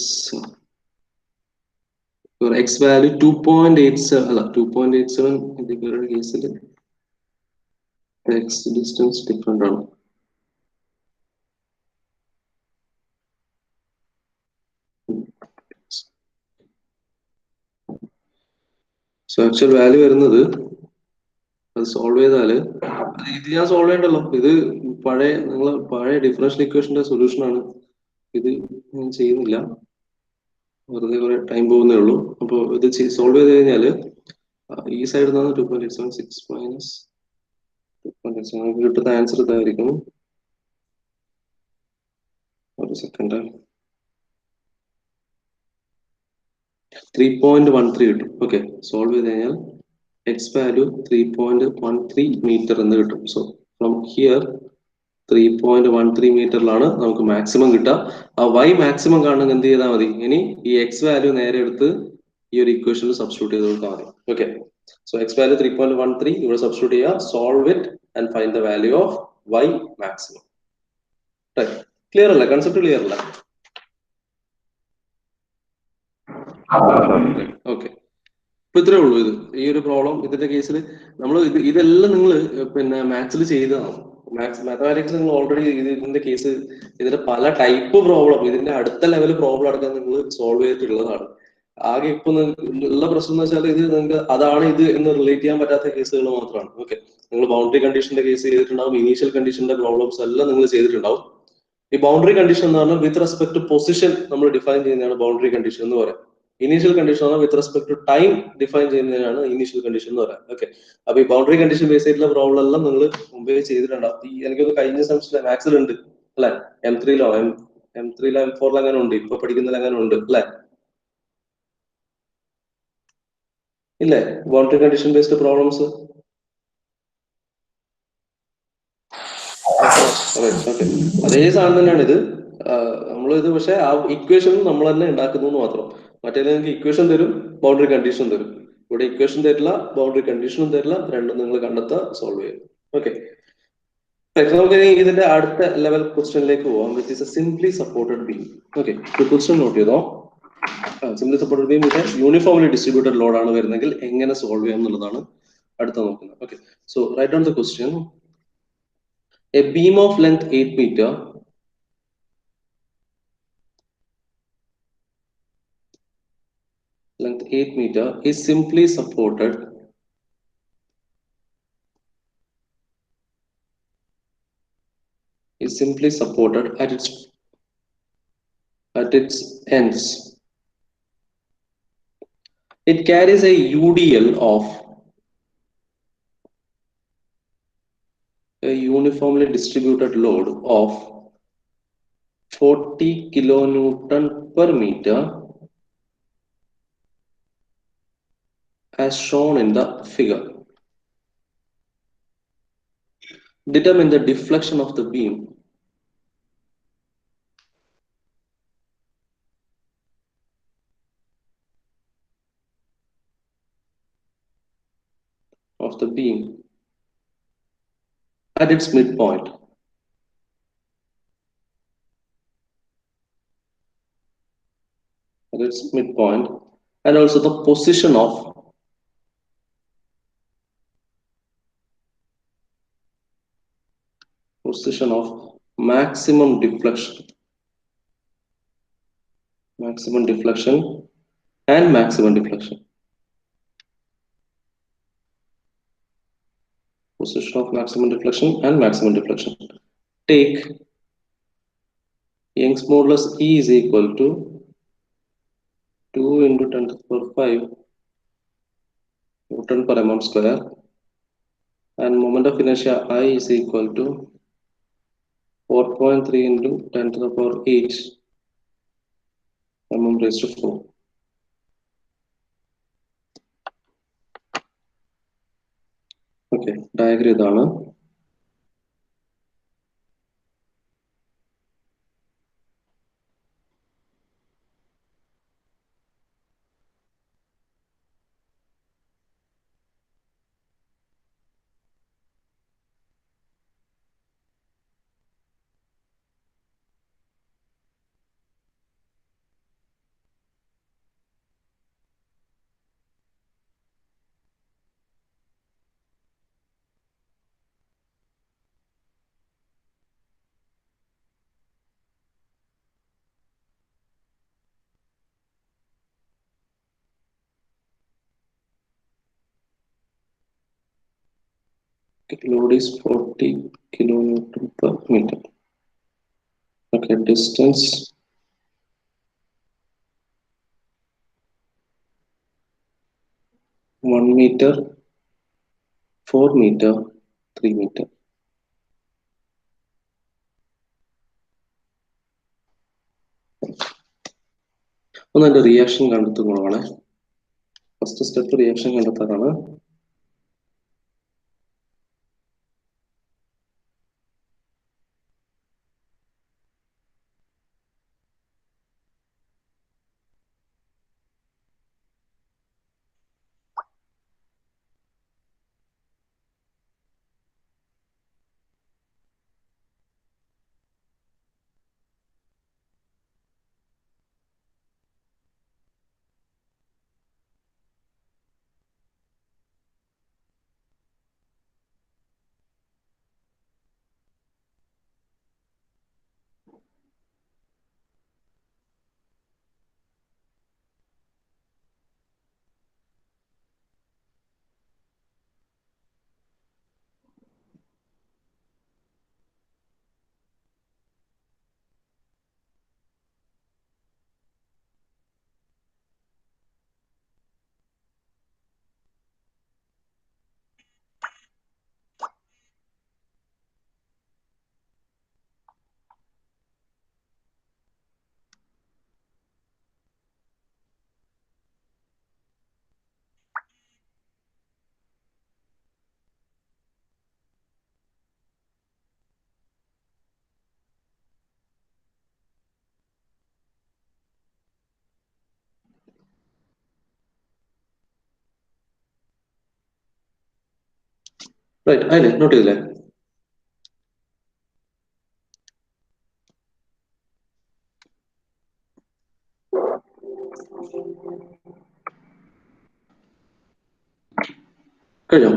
your x value 2.87 അല്ല 2.87. ഇതിന്റെ കേസിൽ x distance ഡിഫറെന്റ് ആണ്. സോ ആക്ച്വൽ വാല്യൂ വരുന്നത് അത് സോൾവ് ചെയ്താല്, ഇത് ഞാൻ സോൾവ് ചെയ്യണ്ടല്ലോ, ഇത് പഴയ ഡിഫറൻഷ്യൽ ഇക്വേഷന്റെ സൊല്യൂഷൻ ആണ്, ഇത് ഞാൻ ചെയ്യുന്നില്ല. വെറുതെ കുറെ ടൈം പോകുന്നേ ഉള്ളൂ. അപ്പോൾ ഇത് സോൾവ് ചെയ്ത് കഴിഞ്ഞാൽ ഈ സൈഡിൽ നിന്ന് 2.876 മൈനസ് 2.8 നമുക്ക് കിട്ടുന്ന ആൻസർ ഇതായിരിക്കും. ഒരു സെക്കൻഡ്, 3.13 കിട്ടും. ഓക്കെ, സോൾവ് ചെയ്ത് കഴിഞ്ഞാൽ എക്സ് വാല്യൂ 3.13 മീറ്റർ എന്ന് കിട്ടും. സോ ഫ്രം ഹിയർ 3.13 മീറ്ററിലാണ് നമുക്ക് മാക്സിമം കിട്ടുക. ആ വൈ മാക്സിമം കാണണമെങ്കിൽ എന്ത് ചെയ്താൽ മതി? ഇനി ഈ എക്സ് വാല്യൂ നേരെ എടുത്ത് ഈ ഒരു ഇക്വേഷനിൽ സബ്സ്റ്റിറ്റ്യൂട്ട് ചെയ്ത് കൊടുത്താൽ മതി. ഓക്കെ, സോ എക്സ് വാല്യൂ 3.13 ഇവിടെ സബ്സ്റ്റിറ്റ്യൂട്ട് ചെയ്യുക, solve it and find the value of Y maximum. Clear അല്ല? കൺസെപ്റ്റ് ക്ലിയർ അല്ല? ഓക്കെ, ഇപ്പൊ ഇത്രേ ഉള്ളൂ. ഇത് ഈ ഒരു പ്രോബ്ലം, ഇതിന്റെ കേസിൽ നമ്മൾ ഇതെല്ലാം നിങ്ങൾ പിന്നെ മാത്സിൽ ചെയ്തതാണ്. മാത്തമാറ്റിക്സ് നിങ്ങൾ ഓൾറെഡി ഇതിന്റെ കേസ്, ഇതിന്റെ പല ടൈപ്പ് പ്രോബ്ലം, ഇതിന്റെ അടുത്ത ലെവൽ പ്രോബ്ലം അടക്കം നിങ്ങൾ സോൾവ് ചെയ്തിട്ടുള്ളതാണ്. ആകെ ഇപ്പൊ ഉള്ള പ്രശ്നം എന്ന് വെച്ചാൽ ഇത് നിങ്ങൾക്ക് അതാണ് ഇത് എന്ന് റിലേറ്റ് ചെയ്യാൻ പറ്റാത്ത കേസുകൾ മാത്രമാണ്. ഓക്കെ, നിങ്ങൾ ബൗണ്ടറി കണ്ടീഷന്റെ കേസ് ചെയ്തിട്ടുണ്ടാവും, ഇനീഷ്യൽ കണ്ടീഷന്റെ പ്രോബ്ലംസ് എല്ലാം നിങ്ങൾ ചെയ്തിട്ടുണ്ടാവും. ഈ ബൗണ്ടറി കണ്ടീഷൻ എന്ന് പറഞ്ഞാൽ വിത്ത് റെസ്പെക്ട് ടു പൊസിഷൻ നമ്മൾ ഡിഫൈൻ ചെയ്യുന്നതാണ് ബൗണ്ടറി കണ്ടീഷൻ എന്ന് പറയാം. ഇനീഷ്യൽ കണ്ടീഷൻ ആണ് with respect to time define ചെയ്യുന്നതിനാണ് ഇനീഷ്യൽ കണ്ടീഷൻ എന്ന് പറയാം. ഓക്കെ, അപ്പൊ ഈ ബൗണ്ടറി കണ്ടീഷൻ ബേസ് ആയിട്ടുള്ള പ്രോബ്ലം എല്ലാം നിങ്ങൾ മുമ്പേ ചെയ്തിട്ടുണ്ടാവും. എനിക്കൊന്ന് കഴിഞ്ഞ സെമസ്റ്റർ മാത്സിൽ ഉണ്ട് അല്ലെ? M3 M3 M4 അങ്ങനെ ഉണ്ട്, ഇപ്പൊ പഠിക്കുന്നതിൽ അങ്ങനെ ഉണ്ട് അല്ലെ? ഇല്ലേ boundary condition based problems? Okay, അതേ സാധനം തന്നെയാണ് ഇത്. നമ്മളിത് പക്ഷെ ആ ഇക്വേഷൻ നമ്മൾ തന്നെ ഉണ്ടാക്കുന്നു മാത്രം. മറ്റേത് നിങ്ങൾക്ക് ഇക്വേഷൻ തരും, ബൗണ്ടറി കണ്ടീഷൻ തരും. ഇവിടെ ഇക്വേഷൻ തരില്ല, ബൗണ്ടറി കണ്ടീഷനും തരില്ല, രണ്ടും നിങ്ങൾ കണ്ടെത്തുക, സോൾവ് ചെയ്യും. ഓക്കെ, നമുക്ക് ഇതിന്റെ അടുത്ത ലെവൽ ക്വസ്റ്റ്യനിലേക്ക് പോവാം, which is a simply supported beam. Okay, question note ചെയ്തോ. Simply supported beam uniformly distributed load ആണ് വരുന്നെങ്കിൽ എങ്ങനെ സോൾവ് ചെയ്യാം എന്നുള്ളതാണ് അടുത്ത നോക്കുന്നത്. Okay, so right down the question. A beam of length 8 meter is simply supported at its ends. It carries a UDL of a uniformly distributed load of 40 kilonewton per meter as shown in the figure. Determine the deflection of the beam at its midpoint. And also the position of maximum deflection and maximum deflection. Position of maximum deflection and maximum deflection. Take Young's modulus E is equal to 2 into 10 to the power 5 Newton per mm square, and moment of inertia I is equal to 4.3 into 10 to the power 8 mm raised to 4. Okay, diagram ഇതാണ്. Load is 40 kilonewton per meter. Okay, distance 1 meter, 4 meter, 3 meter. ഒന്ന് അതിന്റെ reaction കണ്ടെത്തുന്നതാണ്. First step reaction കണ്ടെത്താനാണ്. Right, അതിനെ not ചെയ്തില്ലേ? കഴിഞ്ഞോ?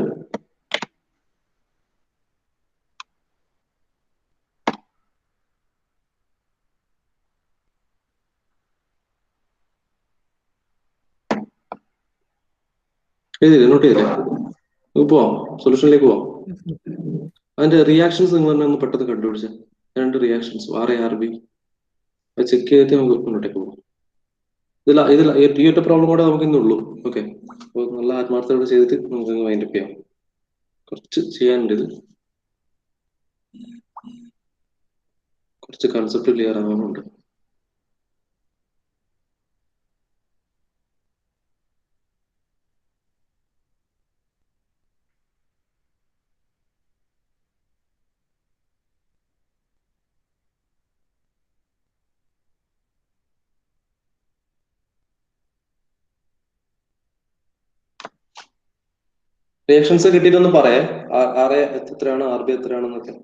എഴുതിയില്ലേ? Not ചെയ്തില്ലേ? പോവാം, സൊല്യൂഷനിലേക്ക് പോവാം. അതിന്റെ റിയാക്ഷൻസ് നിങ്ങൾ തന്നെ ഒന്ന് പെട്ടെന്ന് കണ്ടുപിടിച്ചേ. രണ്ട് റിയാക്ഷൻസ് RA RB ചെക്ക് ചെയ്തിട്ട് നമുക്ക് മുന്നോട്ടേക്ക് പോകാം. ഇതിൽ ഈ ഒറ്റ പ്രോബ്ലം കൂടെ നമുക്ക് ഇന്നുള്ളൂ. ഓക്കെ, അപ്പോൾ നല്ല ആത്മാർത്ഥതയോടെ ചെയ്തിട്ട് നമുക്ക് വൈൻഡപ്പ് ചെയ്യാം. കുറച്ച് ചെയ്യാനുണ്ട്. ഇത് കുറച്ച് കൺസെപ്റ്റ് ക്ലിയർ ആവാനുണ്ട്. റിയാക്ഷൻസ് കിട്ടിയിട്ടൊന്ന് പറയാം. RA എത്രയാണ്, RB എത്രയാണെന്നൊക്കെ.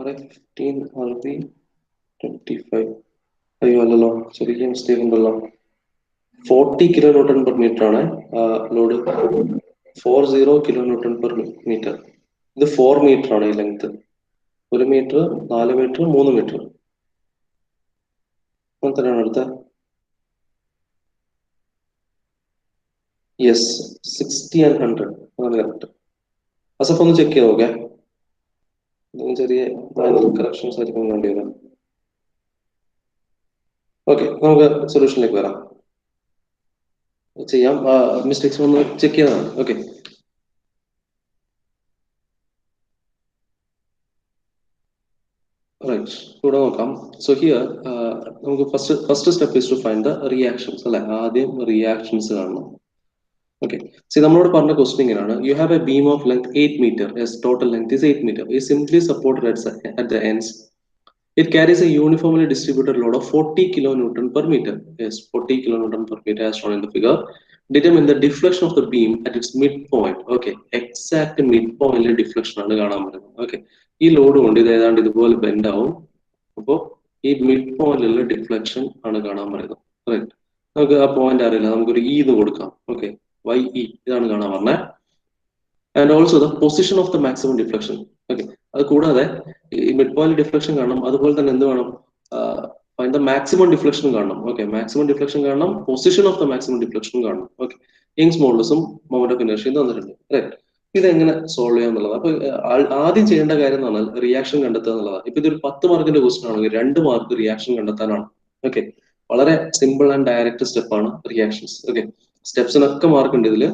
RA 15, RB 25. അയ്യോ അല്ലല്ലോ, ചെറിയ മിസ്റ്റേക്ക് ഉണ്ടല്ലോ. 40 kN/m ആണ് ലോഡ്. 40 kN/m. ഇത് 4 മീറ്റർ ആണ് ഈ ലെങ്ത്. 1 മീറ്റർ, 4 മീറ്റർ, 3 മീറ്റർ അങ്ങനത്തെയാണ് അടുത്ത. യെസ് 60 and 100 അതാണ് കറക്റ്റ്. അസഫ് ഒന്ന് ചെക്ക് ചെയ്ത് നോക്കേ, ചെറിയ കറക്ഷൻസ് ആയിരിക്കും വേണ്ടി വരാം. ഓക്കെ, നമുക്ക് സൊല്യൂഷനിലേക്ക് വരാം. ചെയ്യാം, മിസ്റ്റേക്സ് ഒന്ന് ചെക്ക് ചെയ്താണ്. ഓക്കെ, റൈറ്റ്, ഇവിടെ നോക്കാം. സോ ഹിയർ നമുക്ക് first step is to find the reactions അല്ലെ. ആദ്യം റിയാക്ഷൻസ് കാണണം. ഓക്കെ, സി നമ്മളോട് പറഞ്ഞ ക്വസ്റ്റ്യൻ ഇങ്ങനെയാണ്. You have A beam of length 8 meter. Yes, total length is 8 meter. Is simply supported at the ends. It carries a uniformly distributed load of 40 kilonewton per meter. Yes, 40 kilonewton per meter as shown in the figure. Determine the deflection of the beam at its midpoint. Okay, exact midpoint deflection ആണ് കാണാൻ പറ്റുന്നത്. Okay, ഈ load കൊണ്ട് ഇത് ഏതാണ്ട് ഇതുപോലെ bend ആവും. അപ്പോൾ ഈ മിഡ് പോയിന്റിലുള്ള ഡിഫ്ലക്ഷൻ ആണ് കാണാൻ പറയുന്നത്. റൈറ്റ്, നമുക്ക് ആ പോയിന്റ് അറിയില്ല, നമുക്കൊരു ഇ എന്ന് കൊടുക്കാം. ഓക്കെ, വൈ ഇ ഇതാണ് കാണാൻ പറഞ്ഞത്. And also the position of the maximum deflection. Okay, അത് കൂടാതെ ഈ മിഡ് പോയിന്റ് ഡിഫ്ലക്ഷൻ കാണണം, അതുപോലെ തന്നെ എന്ത് വേണം, ഫൈൻഡ് ദ മാക്സിമം ഡിഫ്ലക്ഷൻ കാണണം. ഓക്കെ, മാക്സിമം ഡിഫ്ലക്ഷൻ കാണണം, position of the maximum deflection കാണണം. ഓക്കെ, യങ്സ് മോഡുലസും മൊമെന്റ് ഓഫ് ഇനർഷ്യയും തന്നിട്ടുണ്ട്. റൈറ്റ്, ഇതെങ്ങനെ സോൾവ് ചെയ്യാം എന്നുള്ളത്. അപ്പൊ ആദ്യം ചെയ്യേണ്ട കാര്യം എന്ന് പറഞ്ഞാൽ റിയാക്ഷൻ കണ്ടെത്തുക എന്നുള്ളതാണ്. ഇപ്പൊ ഇതൊരു 10 മാർക്കിന്റെ ക്വസ്റ്റൻ ആണെങ്കിൽ 2 മാർക്ക് റിയാക്ഷൻ കണ്ടെത്താനാണ്. ഓക്കെ, വളരെ സിമ്പിൾ ആൻഡ് ഡയറക്റ്റ് സ്റ്റെപ്പാണ് റിയാക്ഷൻസ്. ഓക്കെ, സ്റ്റെപ്സിനൊക്കെ മാർക്ക് ഉണ്ട് ഇതില്,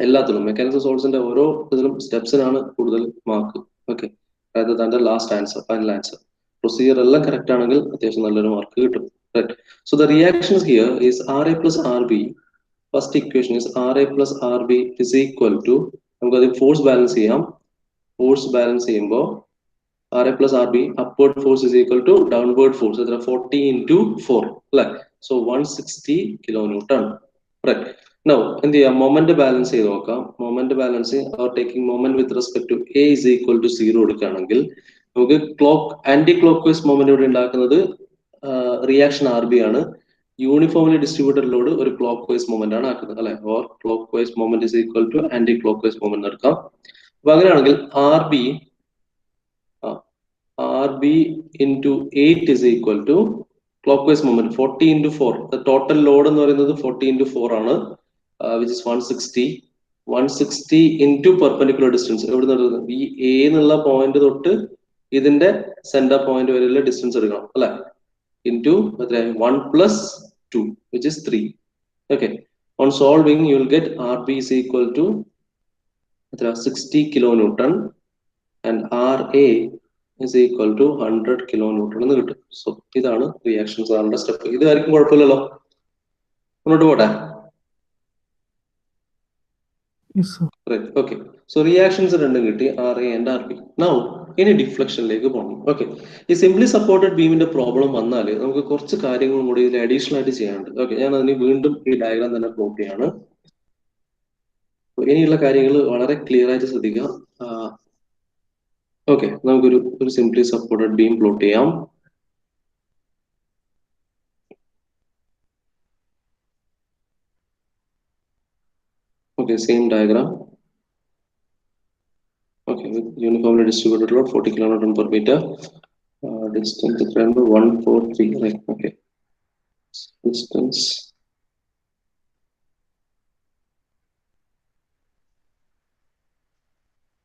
എല്ലാത്തിലും. മെക്കാനിക്സ് സോൾവ്സിന്റെ ഓരോ ഇതിലും സ്റ്റെപ്സിനാണ് കൂടുതൽ മാർക്ക്. ഓക്കെ, അതായത് തന്റെ last answer, final answer. Procedure എല്ലാം കറക്റ്റ് ആണെങ്കിൽ അത്യാവശ്യം നല്ലൊരു മാർക്ക് കിട്ടും. Right, so the reactions here is R A plus R B. First equation is R A plus R B is equal to, നമുക്കത് force balance ചെയ്യാം. Force balance ചെയ്യുമ്പോൾ R A plus R B upward force is equal to downward force. എത്ര? 40 into 4 അല്ലെ. So 160 kilonewton. Right, now എന്ത് ചെയ്യാം, moment balance ചെയ്ത് നോക്കാം. Moment balance or taking moment with respect to A is equal to 0 എടുക്കുകയാണെങ്കിൽ നമുക്ക് anti clock vice moment ഇവിടെ ഉണ്ടാക്കുന്നത് റിയാക്ഷൻ ആർ ബി ആണ്. യൂണിഫോംലി ഡിസ്ട്രിബ്യൂട്ടഡ് ലോഡ് ഒരു ക്ലോക്ക് വൈസ് മൊമെന്റ് ആണ് ആക്കുന്നത് അല്ലെ. Or clock vice moment is equal to anti clock vice moment എടുക്കാം. അപ്പൊ അങ്ങനെയാണെങ്കിൽ R B into 8 is equal to clockwise moment 40 into 4. The total load എന്ന് പറയുന്നത് 40 into 4 ആണ്, which is 160. 160 into perpendicular distance. എവിടെ നിന്ന്? ഈ എ എന്നുള്ള പോയിന്റ് തൊട്ട് ഇതിന്റെ സെന്റർ പോയിന്റ് വരെയുള്ള ഡിസ്റ്റൻസ് എടുക്കണം അല്ലെ. into 1 plus 2, which is 3. Okay, on solving you will get RB is equal to 60 kilonewton and RA is equal to 100 kilonewton എന്ന് കിട്ടും. സോ ഇതാണ് റിയാക്ഷൻസ് ആണുള്ള സ്റ്റെപ്പ്. ഇത് ആർക്കും കുഴപ്പമില്ലല്ലോ, മുന്നോട്ട് പോട്ടെ. ഓക്കെ, സോ റിയാക്ഷൻസ് രണ്ടും കിട്ടി, R A and R B. Now ഇനി ഡിഫ്ലക്ഷനിലേക്ക് പോകണം. ഓക്കെ, ഈ സിംപ്ലി സപ്പോർട്ടഡ് ബീമിന്റെ പ്രോബ്ലം വന്നാൽ നമുക്ക് കുറച്ച് കാര്യങ്ങളും കൂടി ഇതിൽ അഡീഷണൽ ആയിട്ട് ചെയ്യാനുണ്ട്. ഓക്കെ, ഞാൻ അതിന് വീണ്ടും ഈ ഡയഗ്രാം തന്നെ പ്ലോട്ട് ചെയ്യാണ്. ഇനിയുള്ള കാര്യങ്ങൾ വളരെ ക്ലിയർ ആയിട്ട് ശ്രദ്ധിക്കാം. ഓക്കെ, നമുക്കൊരു സിംപ്ലി സപ്പോർട്ടഡ് ബീം പ്ലോട്ട് ചെയ്യാം. Okay, same diagram. Okay, with uniformly distributed load 40 kilonewton per meter. Distance remember 143, right? Okay. Distance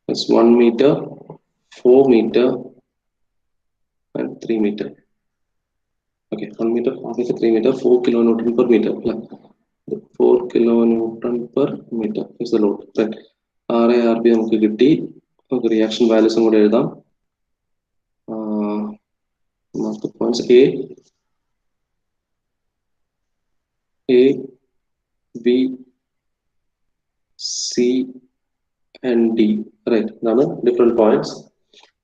is 1 meter, 4 meter, and 3 meter. Okay, 1 meter, 4 meter, 3 meter, 4 kilonewton per meter. 4 kilonewton per meter is the load. Right. RA, RB നമുക്ക് കിട്ടി. നമുക്ക് reaction വാല്യൂസും കൂടെ എഴുതാം. Mark points A, B, C, and D. Right. Now different points.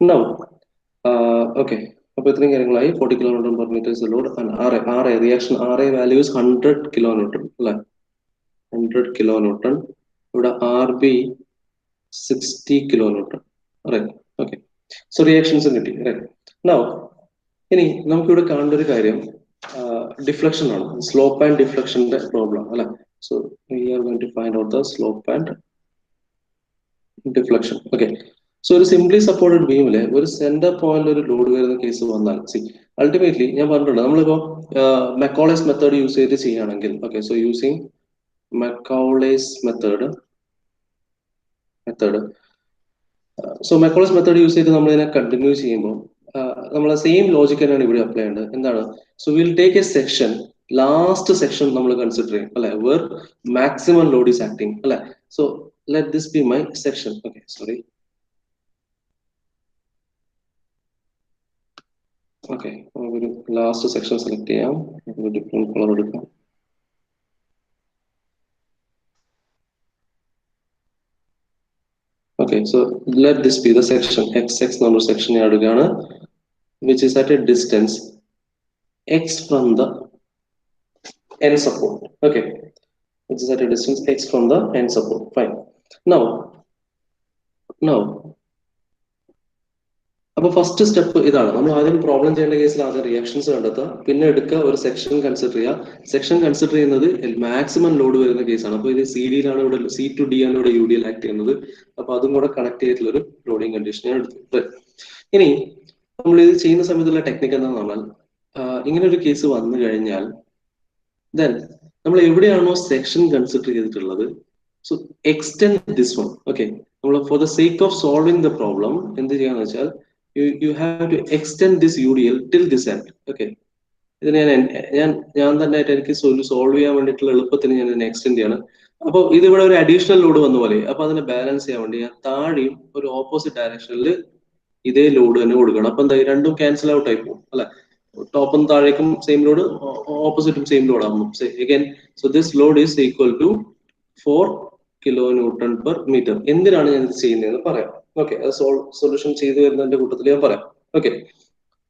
Now, okay. അപ്പോൾ ഇത്രയും കാര്യങ്ങളായി. 40 kilonewton per meter is the load and RA reaction RA value is 100 kilonewton അല്ലെ. 100 kilonewton. ഇവിടെ RB 60 kilonewton. Right. Okay. So reactions കിട്ടി. Right. Now ഇനി നമുക്കിവിടെ കാണേണ്ട ഒരു കാര്യം ഡിഫ്ലക്ഷൻ ആണ്. സ്ലോപ്പ് ആൻഡ് ഡിഫ്ലക്ഷന്റെ പ്രോബ്ലം അല്ലെ. So we are going to find out the slope and deflection. Okay, so ഒരു സിംപ്ലി സപ്പോർട്ടഡ് ബീമില് ഒരു സെന്റർ പോയിന്റ് ഒരു ലോഡ് വരുന്ന കേസ് വന്നാൽ അൾട്ടിമേറ്റ്ലി ഞാൻ പറഞ്ഞിട്ടുണ്ട്, നമ്മളിപ്പോ മെക്കോളസ് മെത്തേഡ് യൂസ് ചെയ്ത് ചെയ്യുകയാണെങ്കിൽ, okay, so using Macaulay's method. So Macaulay's method use ചെയ്ത് നമ്മൾ ഇതിനെ കണ്ടിന്യൂ ചെയ്യുമ്പോൾ നമ്മളെ സെയിം ലോജിക് തന്നെയാണ് ഇവിടെ അപ്ലൈ ചെയ്യേണ്ടത്. എന്താണ്? So will take a section, last section നമ്മൾ കൺസിഡർ ചെയ്യും അല്ലെ, where maximum load is acting അല്ലെ. So let this be my section. Okay, sorry. Okay, ഒരു ലാസ്റ്റ് സെക്ഷൻ സെലക്ട് ചെയ്യാം, ഡിഫറെന്റ് കളർ എടുക്കാം. Okay, so let this be the section xx number section എടുക്കുകയാണ്, which is at a distance x from the end support. Okay, which is at a distance x from the end support. Fine. Now അപ്പൊ first step ഇതാണ്. നമ്മൾ ആദ്യം problem ചെയ്യേണ്ട കേസിൽ ആദ്യം reactions കണ്ടെത്തുക, പിന്നെ എടുക്കുക, ഒരു സെക്ഷൻ കൺസിഡർ ചെയ്യുക. സെക്ഷൻ കൺസിഡർ ചെയ്യുന്നത് മാക്സിമം ലോഡ് വരുന്ന കേസാണ്. അപ്പൊ ഇത് സി ഡിയിലാണ് ഇവിടെ, സി ടു ഡി ആണ് ഇവിടെ യു ഡി എൽ ആക്ട് ചെയ്യുന്നത്. അപ്പൊ അതും കൂടെ കണക്ട് ചെയ്തിട്ടുള്ള ഒരു ലോഡിങ് കണ്ടീഷൻ ഞാൻ എടുത്തു. ഇനി നമ്മൾ ഇത് ചെയ്യുന്ന സമയത്തുള്ള ടെക്നിക്ക് എന്താണെന്ന് പറഞ്ഞാൽ, ഇങ്ങനെ ഒരു കേസ് വന്നു കഴിഞ്ഞാൽ ദെൻ നമ്മൾ എവിടെയാണോ സെക്ഷൻ കൺസിഡർ ചെയ്തിട്ടുള്ളത്, so extend this one. Okay, നമ്മൾ for the sake of solving the problem എന്ത് ചെയ്യാന്ന് വെച്ചാൽ, you have to extend this UDL till this end. Okay, ഇതിനെ ഞാൻ തന്നെ എനിക്ക് സോൾവ് ചെയ്യാൻ വേണ്ടിയിട്ടുള്ള എളുപ്പത്തിന് ഞാൻ ഇതിനെ എക്സ്റ്റെൻഡ് ചെയ്യാണ്. അപ്പൊ ഇത് ഇവിടെ ഒരു അഡീഷണൽ ലോഡ് വന്ന പോലെ, അപ്പൊ അതിനെ ബാലൻസ് ചെയ്യാൻ വേണ്ടി ഞാൻ താഴെയും ഒരു ഓപ്പോസിറ്റ് ഡയറക്ഷനിൽ ഇതേ ലോഡ് തന്നെ കൊടുക്കണം. അപ്പൊ എന്താ, രണ്ടും ക്യാൻസൽ ഔട്ട് ആയി പോകും അല്ലെ. ടോപ്പും താഴേക്കും സെയിം ലോഡ്, ഓപ്പോസിറ്റും സെയിം ലോഡ് ആകും. Again, so this load is equal to 4 kN/m. എന്തിനാണ് ഞാൻ ഇത് ചെയ്യുന്നതെന്ന് പറയാം. ഓക്കെ, അത് സൊല്യൂഷൻ ചെയ്തു വരുന്നതിന്റെ കൂട്ടത്തിൽ ഞാൻ പറയാം. ഓക്കെ,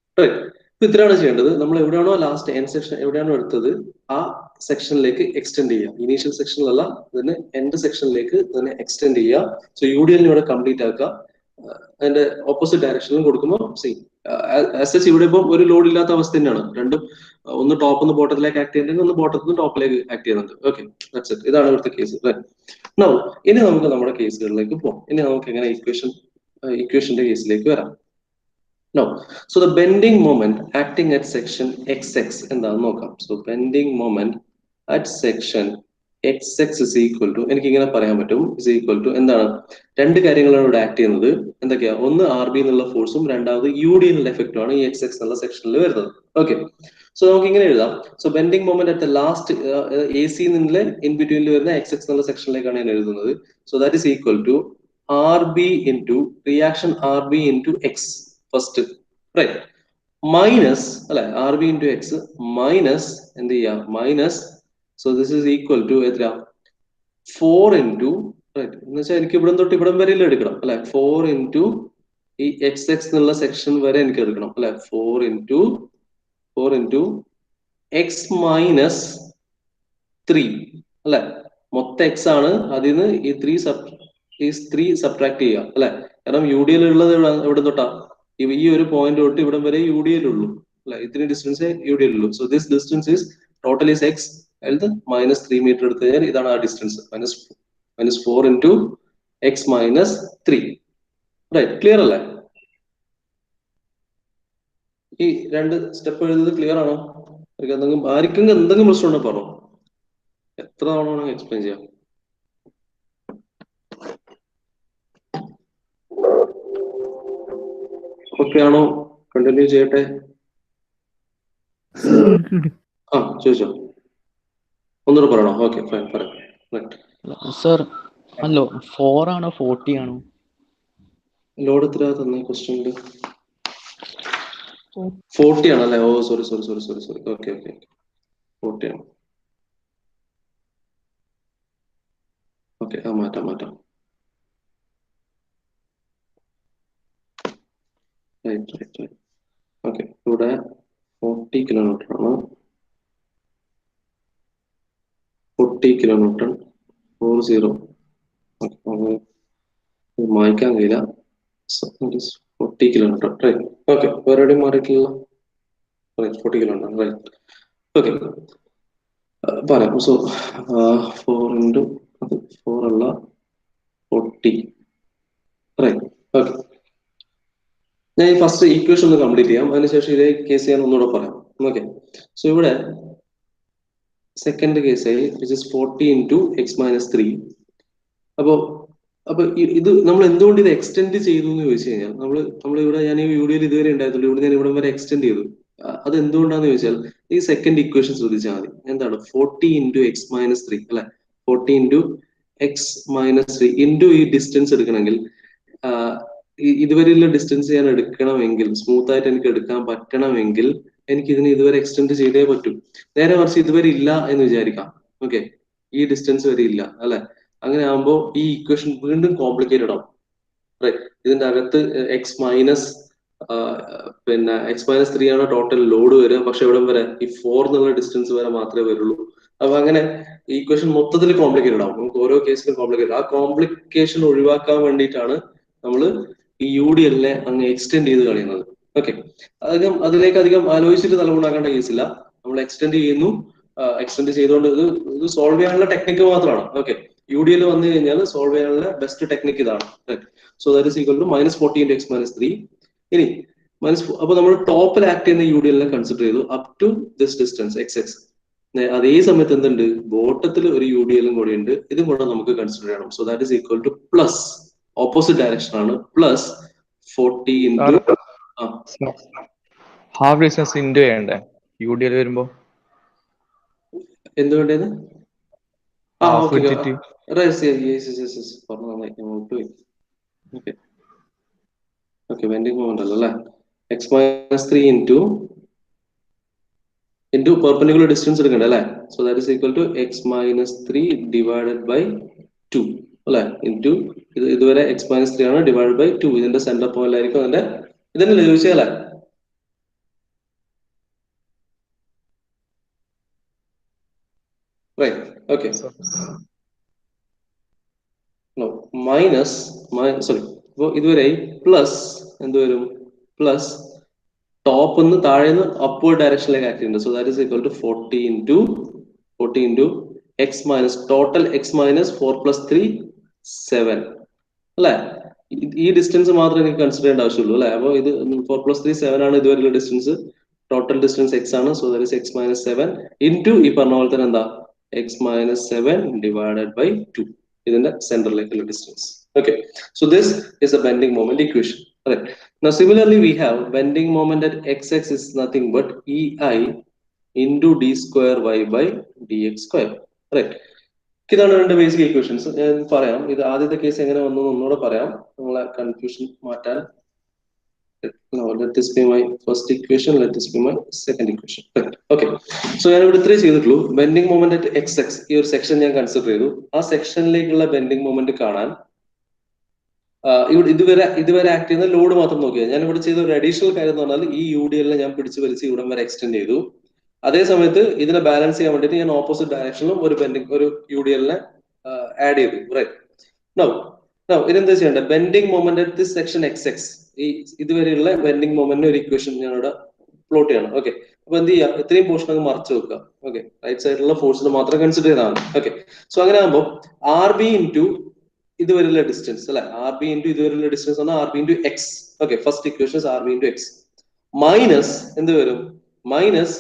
ഇപ്പൊ ഇത്രയാണ് ചെയ്യേണ്ടത്. നമ്മൾ എവിടെയാണോ ലാസ്റ്റ് എൻഡ് സെക്ഷൻ എവിടെയാണോ എടുത്തത്, ആ സെക്ഷനിലേക്ക് എക്സ്റ്റെൻഡ് ചെയ്യുക. ഇനീഷ്യൽ സെക്ഷനിലല്ല, ഇതിന് എൻഡ് സെക്ഷനിലേക്ക് ഇതിനെ എക്സ്റ്റെൻഡ് ചെയ്യുക. സോ യു ഡി എല്ലിനെ ഇവിടെ കംപ്ലീറ്റ് ആക്കുക. അതിന്റെ ഓപ്പോസിറ്റ് ഡയറക്ഷനിലും കൊടുക്കുമ്പോൾ സെയിം ആസ് ഇവിടെ ഇപ്പം ഒരു ലോഡ് ഇല്ലാത്ത അവസ്ഥ തന്നെയാണ്. രണ്ടും ഒന്ന് ടോപ്പ് നിന്ന് ബോട്ടത്തിലേക്ക് ആക്ട് ചെയ്യുന്നുണ്ട്, ഒന്ന് ബോട്ടത്തിൽ നിന്ന് ടോപ്പിലേക്ക് ആക്ട് ചെയ്യുന്നുണ്ട്. Okay, that's it. ഇതാണ് ഇവിടുത്തെ കേസ്. നൗ ഇനി നമുക്ക് നമ്മുടെ കേസുകളിലേക്ക് പോകാം. ഇനി നമുക്ക് എങ്ങനെ ഇക്വേഷന്റെ കേസിലേക്ക് വരാം. Now, so the bending moment acting at section xx എന്താണെന്ന് നോക്കാം. So bending moment at section xx is equal to, എനിക്ക് ഇങ്ങനെ പറയാൻ പറ്റും, is equal to എന്താണ്, രണ്ട് കാര്യങ്ങളാണ് ഇവിടെ ആക്ട് ചെയ്യുന്നത്. എന്തൊക്കെയാ? ഒന്ന് ആർ ബി എന്നുള്ള ഫോഴ്സും, രണ്ടാമത് യു ഡി എന്നുള്ള എഫക്റ്റും ആണ് ഈ xx എന്നുള്ള സെക്ഷനിൽ വരുന്നത്. ഓക്കെ, സോ നമുക്ക് ഇങ്ങനെ എഴുതാം. So bending moment at last A C നിന്നുള്ള ഇൻ ബിറ്റ്വീനിൽ വരുന്ന xx എന്നുള്ള സെക്ഷനിലേക്കാണ് ഞാൻ എഴുതുന്നത്. So that is equal to R B into reaction R B into X first, right, minus അല്ലെ, R B into X minus എന്ത് ചെയ്യാം, minus, so this is equal to എത്ര, 4 ഇൻറ്റു, റൈറ്റ്, എന്ന് വെച്ചാൽ എനിക്ക് ഇവിടം തൊട്ട് ഇവിടം വരെ എടുക്കണം അല്ലെ, 4 ഇൻറ്റു ഈ എക്സ് എക്സ് എന്നുള്ള സെക്ഷൻ വരെ എനിക്ക് എടുക്കണം അല്ലെ, 4 ഇൻറ്റു എക്സ് മൈനസ് 3 അല്ലെ, മൊത്തം എക്സ് ആണ്, അതിൽ നിന്ന് ഈ 3 സബ്ട്രാക്ട് ചെയ്യുക അല്ലെ. കാരണം യു ഡി എൽ ഉള്ളത് എവിടെ തൊട്ടാ, ഈ ഒരു പോയിന്റ് തൊട്ട് ഇവിടം വരെ യു ഡി എൽ ഉള്ളൂ അല്ലെ, ഇത്രയും ഡിസ്റ്റൻസ് യു ഡി എൽ ഉള്ളൂ. So this distance is total is X, അതിൽ മൈനസ് 3 മീറ്റർ എടുത്തു കഴിഞ്ഞാൽ ഇതാണ് ആ distance, minus 4 into X minus 3. Right, clear അല്ലേ? ഈ രണ്ട് സ്റ്റെപ്പ് എഴുതുന്നത് ക്ലിയർ ആണോ? ആർക്കെങ്കിലും എന്തെങ്കിലും പ്രശ്നം ഉണ്ടോ പറഞ്ഞോ, എത്ര തവണ വേണമെങ്കിൽ എക്സ്പ്ലെയിൻ ചെയ്യാം. ഓക്കെ ആണോ? കണ്ടിന്യൂ ചെയ്യട്ടെ? ആ, ചോദിച്ചോ, ഒന്നുകൂടെ പറയണോ? ഓക്കെ, ഫൈൻ, പറയാം. സർ, ഹലോ, 4 ആണോ 40 ആണോ ലോഡ് എത്ര തന്നെ ക്വസ്റ്റ്യനില്? 40 ആണല്ലേ? ഓ സോറി. ഓക്കെ, 40 ആണ്. ഓക്കെ, മാറ്റാം. റൈറ്റ്. ഓക്കെ, ഇവിടെ 40 കിലോമീറ്റർ ആണ്. 40 കിലോമീറ്റർ 40 മായ്ക്കാൻ കഴിയില്ല. 40 കിലോമീറ്റർ, റൈറ്റ്. ഓക്കെ, വേറെ മാറിയിട്ടില്ല. 40 കിലോമീറ്റർ, റൈറ്റ്. ഓക്കെ, പറയാം. സോ 4 ഇൻറ്റു 4 അല്ല 40, റൈറ്റ്. ഓക്കെ, ഞാൻ ഈ ഫസ്റ്റ് ഈക്വേഷൻ ഒന്ന് കംപ്ലീറ്റ് ചെയ്യാം, അതിനുശേഷം ഇതേ കേസ് ഞാൻ ഒന്നുകൂടെ പറയാം. ഓക്കെ, സോ ഇവിടെ second case which is 40 into x minus 3. അപ്പൊ ഇത് നമ്മൾ എന്തുകൊണ്ട് ഇത് എക്സ്റ്റെൻഡ് ചെയ്തു എന്ന് ചോദിച്ചു കഴിഞ്ഞാൽ നമ്മളിവിടെ ഞാൻ ഈ വീഡിയോയിൽ ഇതുവരെ ഉണ്ടായിരുന്നുള്ളൂ, ഇവിടെ ഞാൻ ഇവിടെ വരെ എക്സ്റ്റെൻഡ് ചെയ്തു. അത് എന്തുകൊണ്ടാന്ന് ചോദിച്ചാൽ ഈ സെക്കൻഡ് ഇക്വേഷൻ ശ്രദ്ധിച്ചാൽ മതി. എന്താണ് 40 into x minus 3 അല്ലെ? 40 into x minus 3 into ഈ ഡിസ്റ്റൻസ് എടുക്കണമെങ്കിൽ ഇതുവരെയുള്ള ഡിസ്റ്റൻസ് ഞാൻ എടുക്കണമെങ്കിൽ, സ്മൂത്ത് ആയിട്ട് എനിക്ക് എടുക്കാൻ പറ്റണമെങ്കിൽ എനിക്ക് ഇതിന് ഇതുവരെ എക്സ്റ്റെൻഡ് ചെയ്തേ പറ്റൂ. നേരെ മറിച്ച് ഇതുവരെ ഇല്ല എന്ന് വിചാരിക്കാം. ഓക്കെ, ഈ ഡിസ്റ്റൻസ് വരെ ഇല്ല അല്ലെ? അങ്ങനെ ആകുമ്പോൾ ഈ ഇക്വേഷൻ വീണ്ടും കോംപ്ലിക്കേറ്റഡ് ആവും. ഇതിന്റെ അകത്ത് എക്സ് മൈനസ് എക്സ് മൈനസ് 3 ആണ് ടോട്ടൽ ലോഡ് വരിക. പക്ഷെ ഇവിടെ വരെ ഈ 4 എന്നുള്ള ഡിസ്റ്റൻസ് വരെ മാത്രമേ വരുള്ളൂ. അപ്പൊ അങ്ങനെ ഈ ഇക്വേഷൻ മൊത്തത്തിൽ കോംപ്ലിക്കേറ്റഡ് ആവും. നമുക്ക് ഓരോ കേസിലും കോംപ്ലിക്കേറ്റഡ്. ആ കോംപ്ലിക്കേഷൻ ഒഴിവാക്കാൻ വേണ്ടിയിട്ടാണ് നമ്മൾ ഈ യു ഡി എല്ലിനെ അങ്ങ് എക്സ്റ്റെൻഡ് ചെയ്ത് കളയുന്നത്. ഓക്കെ, അതിലേക്ക് അധികം ആലോചിച്ചിട്ട് തലമുണ്ടാക്കേണ്ട കേസില്ല. നമ്മൾ എക്സ്റ്റെൻഡ് ചെയ്യുന്നു. എക്സ്റ്റെൻഡ് ചെയ്തുകൊണ്ട് ഇത് സോൾവ് ചെയ്യാനുള്ള ടെക്നിക്ക് മാത്രമാണ്. ഓക്കെ, യു ഡി എൽ വന്നു കഴിഞ്ഞാൽ സോൾവ് ചെയ്യാനുള്ള ബെസ്റ്റ് ടെക്നിക്ക് ഇതാണ്. So that is equal to -40 into x minus 3. ഇനി അപ്പൊ നമ്മൾ ടോപ്പിൽ ആക്ട് ചെയ്യുന്ന യു ഡി എല്ലിനെ കൺസിഡർ ചെയ്തു up to this distance x. അതേ സമയത്ത് എന്തുണ്ട്, ബോട്ടത്തിൽ ഒരു യു ഡി എല്ലും കൂടി ഉണ്ട്. ഇതും കൂടെ നമുക്ക് കൺസിഡർ ചെയ്യണം. So that is equal to plus, opposite direction ആണ്, plus 40 into half distance into ചെയ്യണ്ടേ യു ഡി എൽ വരുമ്പോ? എന്തുകൊണ്ടേന്ന്? വെൻഡിങ് മൊമെന്റ് അല്ലേ? X minus 3 into perpendicular distance എടുക്കണ്ടേ അല്ലെ? So that is equal to X minus 3 divided by 2 അല്ലെ? Into ഇതുവരെ X minus 3 ആണ്, ഡിവൈഡ് ബൈ 2. ഇതിന്റെ സെന്റർ പോയിന്റ് ആയിരിക്കും അതിന്റെ. ഇതന്നെ ചോദിച്ചല്ലേ? Right. Okay. No. Sorry. അപ്പോൾ ഇതുവരെ പ്ലസ് എന്ത് വരും? പ്ലസ് ടോപ്പ് നിന്ന് താഴേന്ന് അപ്വേർഡ് ഡയറക്ഷനിലേക്ക് ആക്ട് ചെയ്യുന്നുണ്ട്. So that is equal to 40 into x minus total X minus 4 + 3 7 അല്ലെ? ഈ ഡിസ്റ്റൻസ് മാത്രമേ എനിക്ക് കൺസിഡർ ചെയ്യേണ്ട ആവശ്യമുള്ളൂ അല്ലെ? അപ്പോൾ ഇത് 4 + 3 7 ആണ് ഇതുവരെയുള്ള ഡിസ്റ്റൻസ്. ടോട്ടൽ ഡിസ്റ്റൻസ് എക്സ് ആണ്. So that is x minus 7 into ഈ പറഞ്ഞ പോലെ തന്നെ എന്താ x minus 7 divided by 2. ഇതിന്റെ സെന്ററിലേക്കുള്ള distance. Okay, so this is a bending moment equation. Correct. Now similarly we have bending moment at xx is nothing but ei into d square y by dx square. Correct. ഇതാണ് രണ്ട് basic equations. ഞാൻ പറയാം ഇത് ആദ്യത്തെ case എങ്ങനെ വന്നു ഒന്നുകൂടെ പറയാം, നമ്മളെ കൺഫ്യൂഷൻ മാറ്റാൻ. Now let this be my first equation, let this be my second equation. Correct. Okay, so ഞാൻ ഇവിടെ ഇത്രേ ചെയ്തിട്ടുള്ളൂ. ബെൻഡിങ് മൊമെന്റ് അറ്റ് xx ഈ ഒരു സെക്ഷൻ ഞാൻ കൺസിഡർ ചെയ്തു. ആ സെക്ഷനിലേക്കുള്ള ബെൻഡിങ് മൊമെന്റ് കാണാൻ ഇതുവരെ ആക്ട് ചെയ്യുന്ന ലോഡ് മാത്രം നോക്കിയാൽ. ഞാൻ ഇവിടെ ചെയ്ത ഒരു അഡീഷണൽ കാര്യം എന്ന് പറഞ്ഞാൽ ഈ യു ഡി എല്ലിനെ ഞാൻ പിടിച്ച് വലിച്ച് ഇവിടം വരെ എക്സ്റ്റെൻഡ് ചെയ്തു. അതേ സമയത്ത് ഇതിനെ ബാലൻസ് ചെയ്യാൻ വേണ്ടിയിട്ട് ഞാൻ ഓപ്പോസിറ്റ് ഡയറക്ഷനിലും ഒരു യു ഡി എല്ലിനെ ആഡ് ചെയ്തു. റൈറ്റ്. നൗ ഇതെന്താ ചെയ്യേണ്ടത്? Bending moment at this section xx, ഈ ഇതുവരെയുള്ള ബെൻഡിങ് മൊമെന്റിന്റെ ഒരു ഇക്വേഷൻ ഞാൻ ഇവിടെ പ്ലോട്ട് ചെയ്യണം. ഓക്കെ, അപ്പൊ എന്ത് ചെയ്യാം, ഇത്രയും പോർഷൻ അങ്ങ് മറച്ചു വെക്കുക. ഓക്കെ, റൈറ്റ് സൈഡിലുള്ള ഫോഴ്സിന് മാത്രം കൺസിഡർ ചെയ്താണ്. ഓക്കെ, സോ അങ്ങനെ ആകുമ്പോൾ ആർ ബി ഇൻറ്റു ഇതുവരെയുള്ള ഡിസ്റ്റൻസ് അല്ലെ? ആർ ബി ഇൻറ്റു ഇതുവരെയുള്ള ഡിസ്റ്റൻസ് ആണ് R B into X. Okay, first equation R B into X minus എന്ത് വരും? മൈനസ്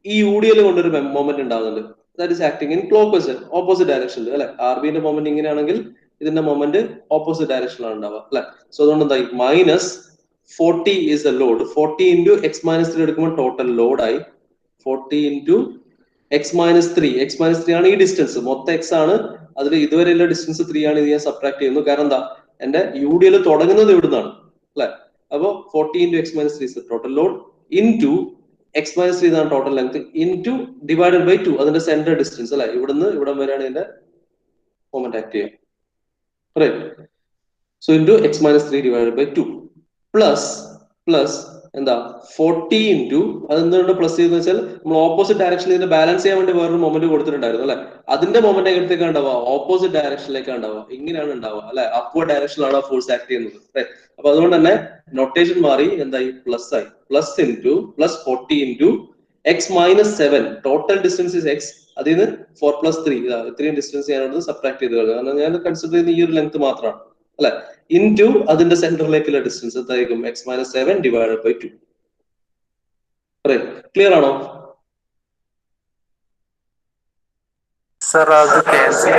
ഈ യു ഡി എൽ കൊണ്ടൊരു മൊമെന്റ് ഉണ്ടാകുന്നുണ്ട്. That is acting in clockwise, opposite ഡയറക്ഷനിൽ അല്ലെ? ആർ ബിന്റെ മൊമെന്റ് ഇങ്ങനെയാണെങ്കിൽ ഇതിന്റെ മൊമെന്റ് ഓപ്പോസിറ്റ് ഡയറക്ഷനിലാണ് ഉണ്ടാവുക അല്ലെ? സോ അതുകൊണ്ട് എന്തായി? Minus 40 is the load. 40 into x minus 3 എടുക്കുമ്പോൾ ടോട്ടൽ ലോഡ് ആയി 40 into x minus 3. x minus 3 ആണ് ഈ ഡിസ്റ്റൻസ്, മൊത്തം x ആണ്. അതിൽ ഇതുവരെയുള്ള ഡിസ്റ്റൻസ് 3 ആണ്. ഇത് ഞാൻ സബ്ട്രാക്ട് ചെയ്യുന്നു. കാരണം എന്താ, എന്റെ യു ഡി എൽ തുടങ്ങുന്നത് ഇവിടുന്നാണ് അല്ലെ? അപ്പൊ 40 into x minus 3 is the total load into x minus 3 ഇതാണ് total length into divided by 2, അതിന്റെ സെന്റർ ഡിസ്റ്റൻസ് അല്ലെ? ഇവിടുന്ന് ഇവിടം വരെയാണ് ഇതിന്റെ മൊമെന്റ് ആക്ട് ചെയ്യുക. Right. So into x minus 3 divided by 2 plus എന്താ 40 into അതെന്തുകൊണ്ട് പ്ലസ് ചെയ്തെന്ന് വെച്ചാൽ നമ്മൾ ഓപ്പോസിറ്റ് ഡയറക്ഷനിൽ ഇതിനെ ബാലൻസ് ചെയ്യാൻ വേണ്ടി വേറൊരു മൊമെന്റ് കൊടുത്തിട്ടുണ്ടായിരുന്നു അല്ലെ? അതിന്റെ മൊമെന്റ് എങ്ങനത്തേക്ക് ഉണ്ടാവുക? ഓപ്പോസിറ്റ് ഡയറക്ഷനിലേക്ക് ഉണ്ടാവുക. ഇങ്ങനെയാണ് ഉണ്ടാവുക അല്ലെ? അപ്വേർഡ് ഡയറക്ഷനിലാണ് ആ ഫോഴ്സ് ആക്ട് ചെയ്യുന്നത്. അപ്പൊ അതുകൊണ്ട് തന്നെ നൊട്ടേഷൻ മാറി എന്തായി? പ്ലസ് ആയി. Plus into plus 40 into x minus 7 total distance is x. അതിൽ നിന്ന് 4 + 3 ഇത്രയും ഡിസ്റ്റൻസ് ഞാനോട് സബ്ട്രാക്ട് ചെയ്ത് കളഞ്ഞു. കാരണം ഞാൻ കൺസിഡർ ചെയ്യുന്ന ഈ ഒരു ലെങ്ത് മാത്രമാണ് അല്ലെ? ഇൻറ്റു അതിന്റെ സെന്ററിലേക്കുള്ള ഡിസ്റ്റൻസ് എന്തായിരിക്കും? x minus 7 divided by 2. Clear ആണോ? സർ അത് ക്യാൻസൽ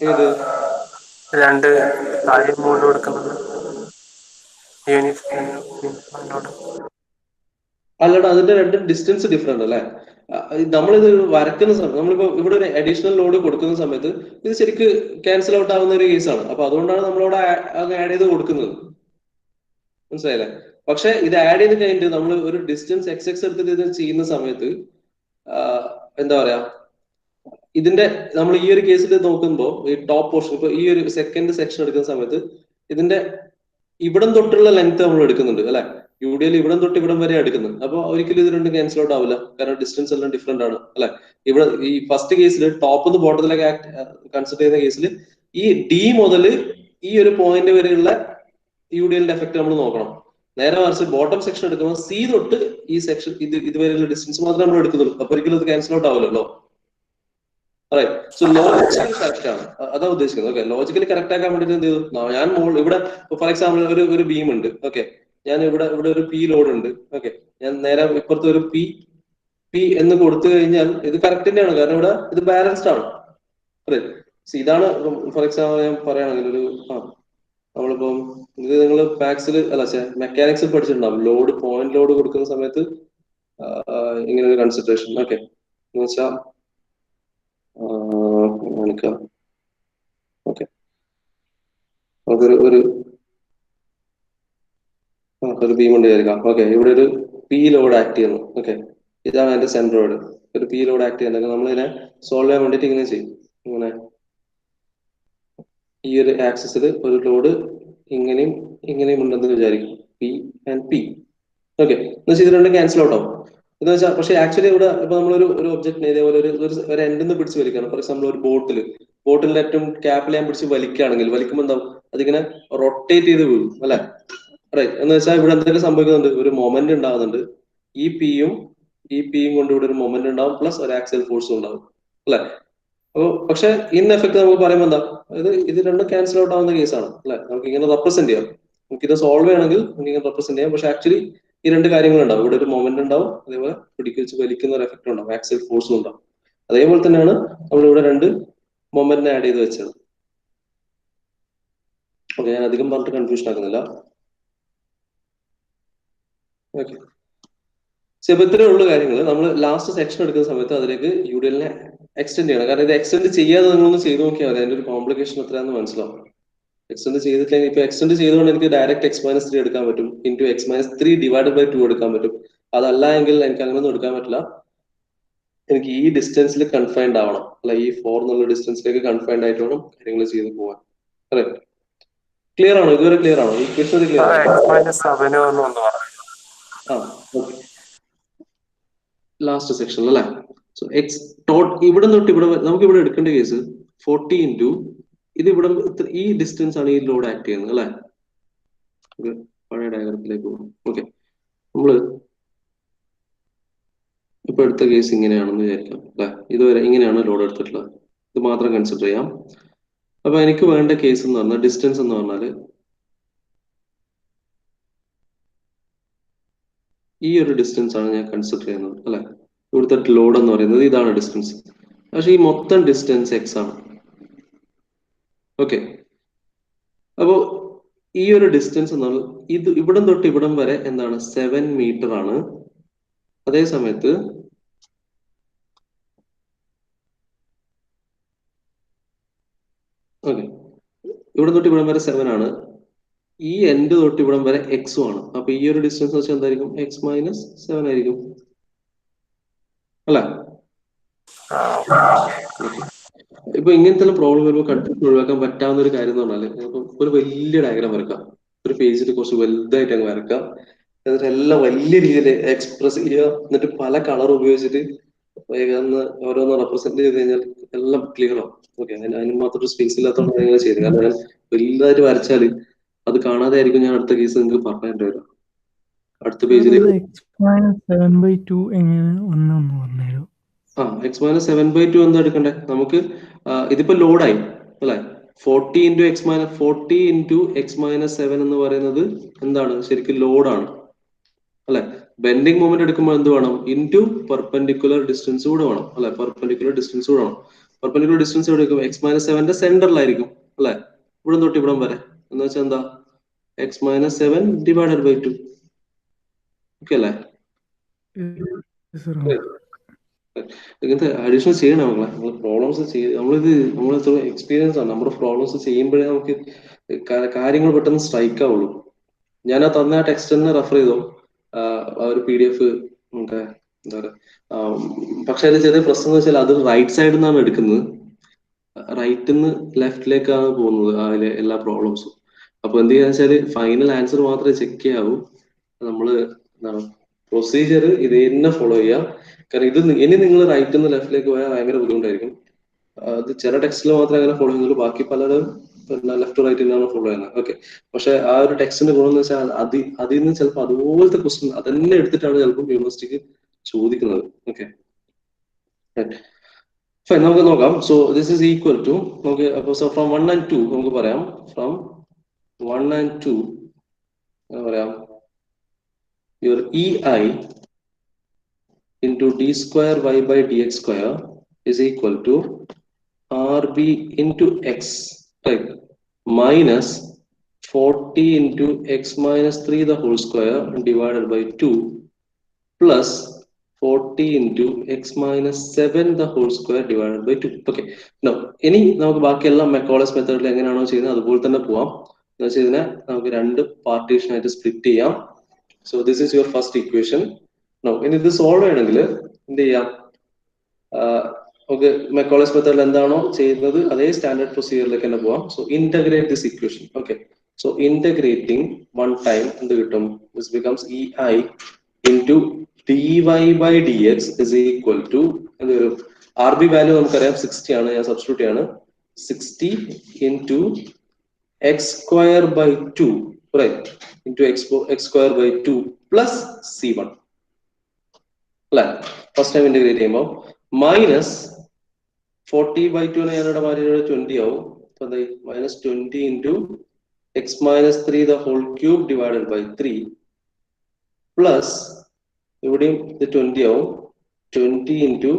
ഏത് രണ്ട് താഴെ മുകളിൽ കൊടുക്കുന്നത് അല്ലടാ, അതിന്റെ രണ്ടും ഡിസ്റ്റൻസ് ഡിഫറെന്റ് അല്ലേ? നമ്മളിത് വരക്കുന്ന സമയത്ത് നമ്മളിപ്പോ ഇവിടെ ഒരു അഡീഷണൽ ലോഡ് കൊടുക്കുന്ന സമയത്ത് ഇത് ശരിക്ക് ക്യാൻസൽ ഔട്ട് ആവുന്ന ഒരു കേസാണ്. അപ്പൊ അതുകൊണ്ടാണ് നമ്മളവിടെ ആഡ് ചെയ്ത് കൊടുക്കുന്നത്. മനസ്സിലായില്ലേ? പക്ഷെ ഇത് ആഡ് ചെയ്ത് കഴിഞ്ഞിട്ട് നമ്മൾ ഒരു ഡിസ്റ്റൻസ് എക്സ് എടുത്തിട്ട് ഇത് ചെയ്യുന്ന സമയത്ത് എന്താ പറയാ, ഇതിന്റെ നമ്മൾ ഈ ഒരു കേസിൽ നോക്കുമ്പോൾ ഈ ടോപ്പ് പോർഷൻ, ഇപ്പൊ ഈ ഒരു സെക്കൻഡ് സെക്ഷൻ എടുക്കുന്ന സമയത്ത് ഇതിന്റെ ഇവിടം തൊട്ടുള്ള ലെങ്ത് നമ്മൾ എടുക്കുന്നുണ്ട് അല്ലെ? യുഡിഎൽ ഇവിടം തൊട്ട് ഇവിടം വരെ എടുക്കുന്നത്. അപ്പൊ ഒരിക്കലും ഇത് രണ്ടും ക്യാൻസൽ ഔട്ട് ആവില്ല, കാരണം ഡിസ്റ്റൻസ് എല്ലാം ഡിഫറെന്റ് ആണ് അല്ലെ? ഇവിടെ ഈ ഫസ്റ്റ് കേസിൽ ടോപ്പ് നിന്ന് ബോട്ടത്തിലേക്ക് കൺസിഡർ ചെയ്യുന്ന കേസിൽ ഈ ഡി മുതൽ ഈ ഒരു പോയിന്റ് വരെയുള്ള യുഡിഎലിന്റെ എഫക്ട് നമ്മൾ നോക്കണം. നേരെ മറിച്ച് ബോട്ടം സെക്ഷൻ എടുക്കുമ്പോൾ സി തൊട്ട് ഈ സെക്ഷൻ ഇതുവരെയുള്ള ഡിസ്റ്റൻസ് മാത്രമേ നമ്മൾ എടുക്കുന്നുള്ളൂ. അപ്പൊ ഒരിക്കലും ഇത് ക്യാൻസൽ ഔട്ട് ആവില്ലല്ലോ. സോ ലോജിക്കലി കറക്റ്റ് ആണ്, അതാ ഉദ്ദേശിക്കുന്നത്. ഓക്കെ, ലോജിക്കലി കറക്റ്റ് ആക്കാൻ വേണ്ടിട്ട് എന്ത് ചെയ്തു, ഞാൻ ഇവിടെ ഫോർ എക്സാമ്പിൾ ഒരു ബീം ഉണ്ട്. ഓക്കെ, ഞാൻ ഇവിടെ ഒരു പി ലോഡ് ഉണ്ട്. ഓക്കെ, ഞാൻ നേരെ ഇപ്പുറത്ത് ഒരു പി എന്ന് കൊടുത്തു കഴിഞ്ഞാൽ ഇത് കറക്റ്റ് തന്നെയാണ്, കാരണം ഇവിടെ ഇത് ബാലൻസ്ഡ് ആണ്. അതെ, ഇതാണ് ഫോർ എക്സാമ്പിൾ ഞാൻ പറയുകയാണെങ്കിൽ ഒരു നമ്മളിപ്പം ഇത് നിങ്ങൾ മാത്സിൽ അല്ല മെക്കാനിക്സിൽ പഠിച്ചിട്ടുണ്ടാവും. ലോഡ് പോയിന്റ് ലോഡ് കൊടുക്കുന്ന സമയത്ത് ഇങ്ങനെ ഒരു കൺസിഡറേഷൻ. ഓക്കെ, എന്ന് വെച്ചാൽ ഓക്കെ ഒരു ബീം കൊണ്ട് വിചാരിക്കാം. ഓക്കെ, ഇവിടെ ഒരു പി ലോഡ് ആക്ട് ചെയ്യുന്നു. ഓക്കെ, ഇതാണ് എന്റെ സെൻട്രോയിഡ്. ഒരു പി ലോഡ് ആക്ട് ചെയ്യുന്നത് നമ്മളിതിനെ സോൾവ് ചെയ്യാൻ വേണ്ടിട്ട് ഇങ്ങനെ ചെയ്യും. ഇങ്ങനെ ഈ ഒരു ആക്സിസിൽ ഒരു ലോഡ് ഇങ്ങനെയും ഉണ്ടെന്ന് വിചാരിക്കും, പി ആൻഡ് പി. ഓക്കെ, എന്ന് വെച്ചാൽ ഇത് രണ്ടും ക്യാൻസൽ ഔട്ട് ആവും എന്ന് വെച്ചാൽ. പക്ഷെ ആക്ച്വലി ഇവിടെ ഇപ്പൊ നമ്മളൊരു ഒബ്ജക്റ്റിനെ ഇതേപോലെ ഒരു എൻഡിൽ നിന്ന് പിടിച്ച് വലിക്കുകയാണ്. ഫോർ എക്സാമ്പിൾ ഒരു ബോട്ടിലിന്റെ ഏറ്റവും ക്യാപ്പിൽ ഞാൻ പിടിച്ച് വലിക്കുകയാണെങ്കിൽ വലിക്കുമ്പോൾ എന്താവും, അതിങ്ങനെ റൊട്ടേറ്റ് ചെയ്ത് വീഴും അല്ലെ? റൈറ്റ്, എന്ന് വെച്ചാൽ ഇവിടെ എന്തൊക്കെ സംഭവിക്കുന്നുണ്ട്, ഒരു മൊമെന്റ് ഉണ്ടാകുന്നുണ്ട്. ഈ പിയും കൊണ്ട് ഇവിടെ ഒരു മൊമെന്റ് ഉണ്ടാവും, പ്ലസ് ഒരു ആക്സിയൽ ഫോഴ്സും ഉണ്ടാവും അല്ലെ? അപ്പൊ പക്ഷെ ഇൻ എഫക്ട് നമുക്ക് പറയുമ്പോൾ എന്താ, ഇത് രണ്ടും ക്യാൻസൽ ഔട്ട് ആവുന്ന കേസാണ് അല്ലെ? നമുക്ക് ഇങ്ങനെ റെപ്രസെന്റ് ചെയ്യാം, നമുക്ക് ഇത് സോൾവ് ചെയ്യണമെങ്കിൽ നമുക്ക് ഇങ്ങനെ റെപ്രസെന്റ് ചെയ്യാം. പക്ഷെ ആക്ച്വലി ഈ രണ്ട് കാര്യങ്ങൾ ഉണ്ടാവും, ഇവിടെ ഒരു മൊമെന്റ് ഉണ്ടാവും, അതേപോലെ പിടിച്ച് വലിക്കുന്ന ഒരു എഫക്ട് ഉണ്ടാവും, ആക്സിയൽ ഫോഴ്സും ഉണ്ടാവും. അതേപോലെ തന്നെയാണ് നമ്മൾ ഇവിടെ രണ്ട് മൊമെന്റിനെ ആഡ് ചെയ്ത് വെച്ചത്. ഓക്കെ, ഞാൻ അധികം പറഞ്ഞിട്ട് കൺഫ്യൂഷൻ ആക്കുന്നില്ല. ഓക്കെ, ഇപ്പൊ ഇത്രയേ ഉള്ളൂ കാര്യങ്ങൾ. നമ്മൾ ലാസ്റ്റ് സെക്ഷൻ എടുക്കുന്ന സമയത്ത് അതിലേക്ക് യുഡിഎലിനെ എക്സ്റ്റെൻഡ് ചെയ്യണം. കാരണം ഇത് എക്സ്റ്റെൻഡ് ചെയ്യാതെ നിങ്ങളൊന്ന് ചെയ്ത് നോക്കിയാൽ മതി, അതിന്റെ ഒരു കോംപ്ലിക്കേഷൻ എത്രയാണെന്ന് മനസ്സിലാവും. എക്സ്റ്റെൻഡ് ചെയ്തിട്ടില്ലെങ്കിൽ ഇപ്പൊ എക്സ്റ്റെൻഡ് ചെയ്തുകൊണ്ട് എനിക്ക് ഡയറക്റ്റ് x-3 എടുക്കാൻ പറ്റും, ഇൻറ്റു x-3 ഡിവൈഡഡ് ബൈ 2 എടുക്കാൻ പറ്റും. അതല്ല എങ്കിൽ എനിക്ക് അങ്ങനെയൊന്നും എടുക്കാൻ പറ്റില്ല. എനിക്ക് ഈ ഡിസ്റ്റൻസിൽ കൺഫൈൻഡ് ആവണം അല്ല, ഈ 4 എന്നുള്ള ഡിസ്റ്റൻസിലേക്ക് കൺഫൈൻഡ് ആയിട്ട് വേണം കാര്യങ്ങൾ ചെയ്ത് പോവാൻ. കറക്റ്റ്? ക്ലിയർ ആണോ? ഇതുവരെ ക്ലിയർ ആണോ? ഈ ക്വസ്റ്റ്യൻ ക്ലിയർ ആണോ? ലാസ്റ്റ് സെക്ഷൻ അല്ലേ? സോ ഇവിടെ തൊട്ട് ഇവിടെ നമുക്ക് ഇവിടെ എടുക്കേണ്ട കേസ് 40 ഇൻറ്റു ഇത് ഇവിടെ ഈ ഡിസ്റ്റൻസ് ആണ് ഈ ലോഡ് ആക്ട് ചെയ്യുന്നത് അല്ലെ? പഴയ ഡയഗ്രത്തിലേക്ക് പോകാം. ഓക്കെ, നമ്മള് ഇപ്പൊ എടുത്ത കേസ് ഇങ്ങനെയാണെന്ന് വിചാരിക്കാം അല്ലെ? ഇതുവരെ ഇങ്ങനെയാണ് ലോഡ് എടുത്തിട്ടുള്ളത്, ഇത് മാത്രം കൺസിഡർ ചെയ്യാം. അപ്പൊ എനിക്ക് വേണ്ട കേസ് എന്ന് പറഞ്ഞാൽ ഡിസ്റ്റൻസ് എന്ന് പറഞ്ഞാല് ഈ ഒരു ഡിസ്റ്റൻസ് ആണ് ഞാൻ കൺസിഡർ ചെയ്യുന്നത് അല്ലെ? ഇവിടുത്തെ ലോഡ് എന്ന് പറയുന്നത് ഇതാണ് ഡിസ്റ്റൻസ്. പക്ഷെ ഈ മൊത്തം ഡിസ്റ്റൻസ് എക്സ് ആണ്. ഓക്കെ, അപ്പോ ഈ ഒരു ഡിസ്റ്റൻസ് എന്ന് പറഞ്ഞാൽ ഇത് ഇവിടം തൊട്ട് ഇവിടം വരെ എന്താണ് 7 മീറ്റർ ആണ്. അതേ സമയത്ത് ഓക്കെ, ഇവിടെ തൊട്ട് ഇവിടം വരെ 7 ആണ്. ഈ എൻഡ് തൊട്ട് ഇവിടം വരെ എക്സും ആണ്. അപ്പൊ ഈ ഒരു ഡിസ്റ്റൻസ് വെച്ചാൽ എന്തായിരിക്കും, x-7 ആയിരിക്കും അല്ല? ഇപ്പൊ ഇങ്ങനത്തെ പ്രോബ്ലം വരുമ്പോൾ കൺഫ്യൂഷൻ ഒഴിവാക്കാൻ പറ്റാവുന്ന ഒരു കാര്യം എന്ന് പറഞ്ഞാല് ഒരു വലിയ ഡയഗ്രാം വരക്കാം, ഒരു പേജിൽ കുറച്ച് വലുതായിട്ട് അങ്ങ് വരക്കാം, എന്നിട്ട് എല്ലാം വലിയ രീതിയിൽ എക്സ്പ്രസ് ചെയ്യുക, എന്നിട്ട് പല കളർ ഉപയോഗിച്ചിട്ട് ഓരോന്ന് റെപ്രസെന്റ് ചെയ്ത് കഴിഞ്ഞാൽ എല്ലാം ക്ലിയർ ആവും. ഓക്കെ, അതിന് മാത്രം ഒരു സ്പേസ് ഇല്ലാത്തതുകൊണ്ട് നിങ്ങൾ ചെയ്ത്, കാരണം ഞാൻ വലുതായിട്ട് വരച്ചാല് അത് കാണാതെ ആയിരിക്കും ഞാൻ അടുത്ത കേസ് നിങ്ങൾക്ക് പറഞ്ഞു വരാം. അടുത്ത പേജിലേക്ക് x-7/2 എങ്ങനെ ഒന്നൊന്ന് പറഞ്ഞുതരും? x-7/2 എന്താ എടുക്കണ്ടേ നമുക്ക്? ഇതിപ്പോ ലോഡായി അല്ലെ? 40 ഇൻറ്റു x-7 എന്ന് പറയുന്നത് എന്താണ്, ശരിക്കും ലോഡാണ് അല്ലെ? ബെൻഡിങ് മൊമെന്റ് എടുക്കുമ്പോൾ എന്ത് വേണം? ഇൻറ്റു പെർപെൻഡിക്കുലർ ഡിസ്റ്റൻസ് കൂടെ വേണം അല്ലെ? പെർപെൻഡിക്കുലർ ഡിസ്റ്റൻസ് കൂടെ വേണം. പെർപെൻഡിക്കുലർ ഡിസ്റ്റൻസ് എവിടെ എടുക്കും? x-7 സെന്ററിലായിരിക്കും അല്ലെ? ഇവിടെ തൊട്ട് ഇവിടം വരെ എന്ന് വെച്ചാൽ എന്താ? x-7 divided by 2. ഓക്കെ അല്ലേ? ഇങ്ങനത്തെ അഡീഷണൽ ചെയ്യണം നമ്മൾ പ്രോബ്ലംസ് നമ്മളിത് എക്സ്പീരിയൻസ് ആണ്. നമ്മുടെ പ്രോബ്ലംസ് ചെയ്യുമ്പോഴേ നമുക്ക് കാര്യങ്ങൾ പെട്ടെന്ന് സ്ട്രൈക്ക് ആവുള്ളൂ. ഞാൻ ആ തന്ന ടെക്സ്റ്റ് തന്നെ റെഫർ ചെയ്തോ, ആ ഒരു PDF എന്താ പറയുക. പക്ഷെ അതിൽ ചെറിയ പ്രശ്നം എന്ന് വെച്ചാൽ അത് റൈറ്റ് സൈഡിൽ നിന്നാണ് എടുക്കുന്നത്, റൈറ്റിൽ നിന്ന് ലെഫ്റ്റിലേക്കാണ് പോകുന്നത് അതിലെ എല്ലാ പ്രോബ്ലംസും. അപ്പൊ എന്ത് ചെയ്യാന്ന് വെച്ചാല് ഫൈനൽ ആൻസർ മാത്രമേ ചെക്ക് ചെയ്യാവൂ. നമ്മള് എന്താണ് പ്രൊസീജിയർ ഇത് തന്നെ ഫോളോ ചെയ്യാം. കാരണം ഇത് ഇനി നിങ്ങൾ റൈറ്റിൽ നിന്ന് ലെഫ്റ്റിലേക്ക് പോയാൽ ഭയങ്കര ബുദ്ധിമുട്ടായിരിക്കും. അത് ചില ടെക്സ്റ്റിൽ മാത്രമേ അങ്ങനെ ഫോളോ ചെയ്യുന്നുള്ളൂ, ബാക്കി പലരും പിന്നെ ലെഫ്റ്റ് ടു റൈറ്റ് തന്നെയാണ് ഫോളോ ചെയ്യുന്നത്. ഓക്കെ, പക്ഷെ ആ ഒരു ടെക്സ്റ്റിന്റെ ഗുണം എന്ന് വെച്ചാൽ അതിൽ നിന്ന് ചിലപ്പോൾ അതുപോലത്തെ ക്വസ്റ്റ്യൻ അതന്നെ എടുത്തിട്ടാണ് ചിലപ്പോൾ യൂണിവേഴ്സിറ്റിക്ക് ചോദിക്കുന്നത്. ഓക്കെ, നമുക്ക് നോക്കാം. So this is equal to നമുക്ക് അപ്പൊ സോ ഫ്രം 1 and 2 നമുക്ക് പറയാം. ഫ്രം 1 and 2 പറയാം your EI into d square y by dx square is equal to RB into x, right, minus 40 into x minus 3 the whole square divided by 2 plus 40 into x minus 7 the whole square divided by 2. Okay, now ഇനി നമുക്ക് ബാക്കിയെല്ലാം മെക്കോളസ് മെത്തേഡിൽ എങ്ങനെയാണോ ചെയ്യുന്നത് അതുപോലെ തന്നെ പോവാം. എന്ന് വെച്ചാൽ ഇതിനെ നമുക്ക് രണ്ട് പാർട്ടീഷൻ ആയിട്ട് സ്പ്ലിറ്റ് ചെയ്യാം. So this is your first equation. ഇനി ഇത് സോൾവ് ചെയ്യണമെങ്കിൽ എന്ത് ചെയ്യാം? നമുക്ക് മെക്കോളസ് മെത്തേഡിൽ എന്താണോ ചെയ്യുന്നത് അതേ സ്റ്റാൻഡേർഡ് പ്രൊസീജിയറിലേക്ക് തന്നെ പോവാം. So integrate this equation. Okay, so integrating one time എന്ത് കിട്ടും? This becomes EI into dy by dx is equal to RB value നമുക്കറിയാം 60 ആണ്, ഞാൻ സബ്സ്റ്റിറ്റ്യൂട്ട് ചെയ്യാണ്. 60 into x square by 2, right, into x square by 2 plus c1 അല്ലെ? First time integrate ചെയ്യുമ്പോൾ minus 40 by 2 ഞാനിവിടെ മാറി 20 ആവും. അപ്പൊ എന്തായി? Minus 20 into x minus 3 the whole cube divided by 3 plus ഇവിടെയും ഇത് 20 ആവും. 20 into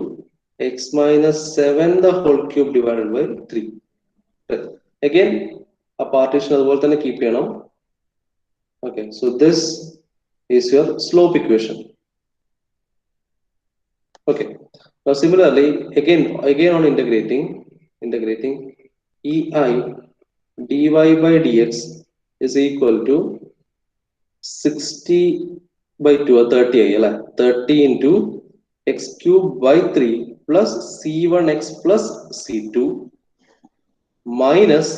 x minus 7 the whole cube divided by 3. Again ആ പാർട്ടീഷൻ അതുപോലെ തന്നെ കീപ്പ് ചെയ്യണം. Okay, so this is your slope equation. Okay, now similarly again on integrating EI dy by dx is equal to 60 by 2 or 30 ആയി അല്ലെ? 30 into x cube by 3 plus c1x plus c2 minus